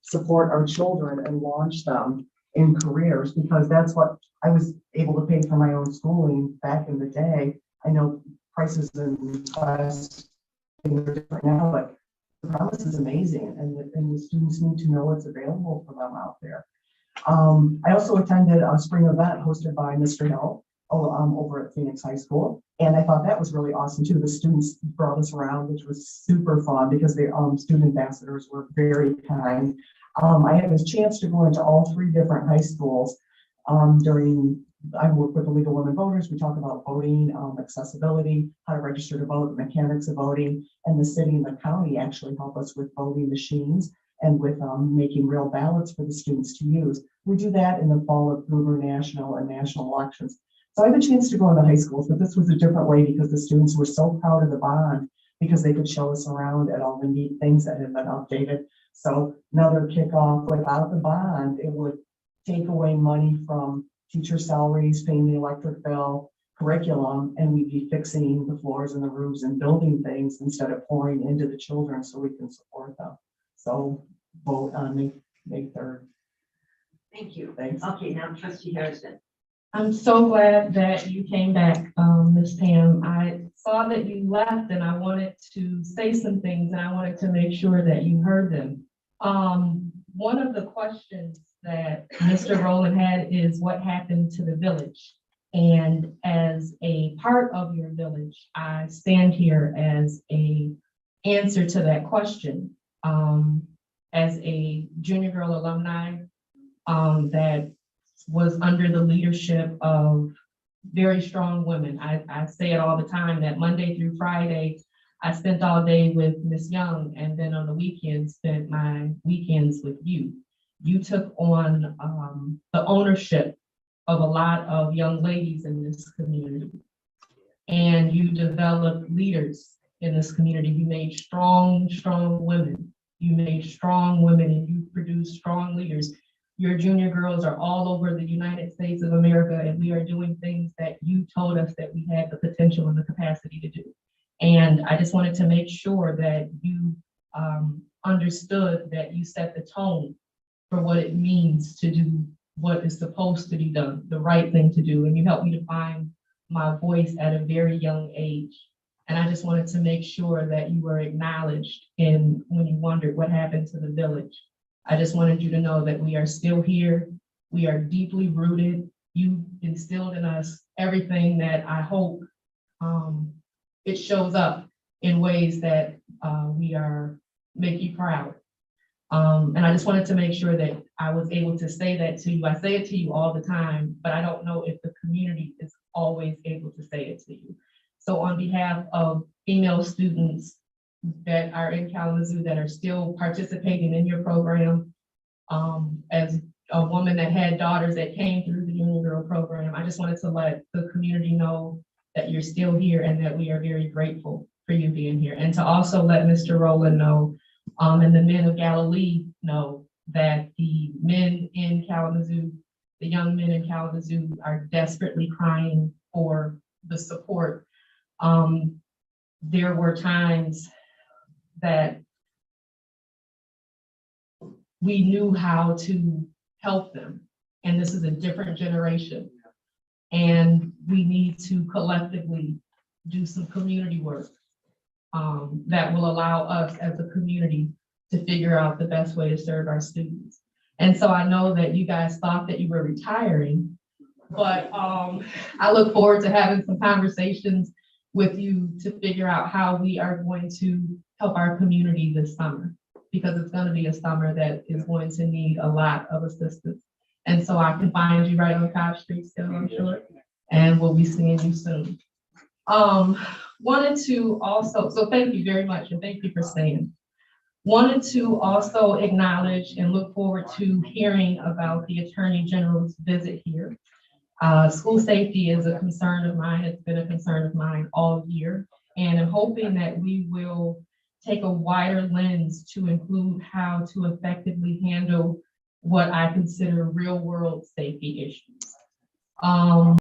support our children and launch them in careers, because that's what I was able to pay for my own schooling back in the day. I know prices and costs are different now, but the promise is amazing, and the students need to know what's available for them out there. I also attended a spring event hosted by Mr. Hill over at Phoenix High School, and I thought that was really awesome too. The students brought us around, which was super fun because the student ambassadors were very kind. I had a chance to go into all 3 different high schools I work with the League of Women Voters. We talk about voting, accessibility, how to register to vote, the mechanics of voting, and the city and the county actually help us with voting machines and with making real ballots for the students to use. We do that in the fall of gubernatorial and national elections. So I had a chance to go into high schools, but this was a different way because the students were so proud of the bond because they could show us around at all the neat things that had been updated. So another kickoff, without the bond, it would take away money from teacher salaries, paying the electric bill, curriculum, and we'd be fixing the floors and the roofs and building things instead of pouring into the children so we can support them. So vote on May 3rd. Thank you. Thanks. Okay, now Trustee Harrison. I'm so glad that you came back, Ms. Pam. I saw that you left and I wanted to say some things and I wanted to make sure that you heard them. One of the questions that Mr. Rowland had is what happened to the village? And as a part of your village, I stand here as a answer to that question. As a junior girl alumni that was under the leadership of very strong women. I say it all the time that Monday through Friday, I spent all day with Miss Young, and then on the weekends, spent my weekends with you. You took on the ownership of a lot of young ladies in this community. And you developed leaders in this community. You made strong women. You made strong women and you produced strong leaders. Your junior girls are all over the United States of America, and we are doing things that you told us that we had the potential and the capacity to do. And I just wanted to make sure that you understood that you set the tone for what it means to do what is supposed to be done, the right thing to do. And you helped me to find my voice at a very young age. And I just wanted to make sure that you were acknowledged in when you wondered what happened to the village. I just wanted you to know that we are still here. We are deeply rooted. You instilled in us everything that I hope it shows up in ways that we make you proud. And I just wanted to make sure that I was able to say that to you. I say it to you all the time, but I don't know if the community is always able to say it to you. So on behalf of female students that are in Kalamazoo that are still participating in your program, as a woman that had daughters that came through the Union Girl program, I just wanted to let the community know that you're still here and that we are very grateful for you being here. And to also let Mr. Rowland know, and the men of Galilee know that the men in Kalamazoo, the young men in Kalamazoo are desperately crying for the support. There were times that we knew how to help them, and this is a different generation. And we need to collectively do some community work that will allow us as a community to figure out the best way to serve our students. And so I know that you guys thought that you were retiring, but I look forward to having some conversations with you to figure out how we are going to help our community this summer, because it's going to be a summer that is going to need a lot of assistance. And so I can find you right on Cobb Street still, I'm sure, and we'll be seeing you soon. Wanted to also, so thank you very much, and thank you for staying. Wanted to also acknowledge and look forward to hearing about the Attorney General's visit here. School safety is a concern of mine. It's been a concern of mine all year. And I'm hoping that we will take a wider lens to include how to effectively handle what I consider real world safety issues.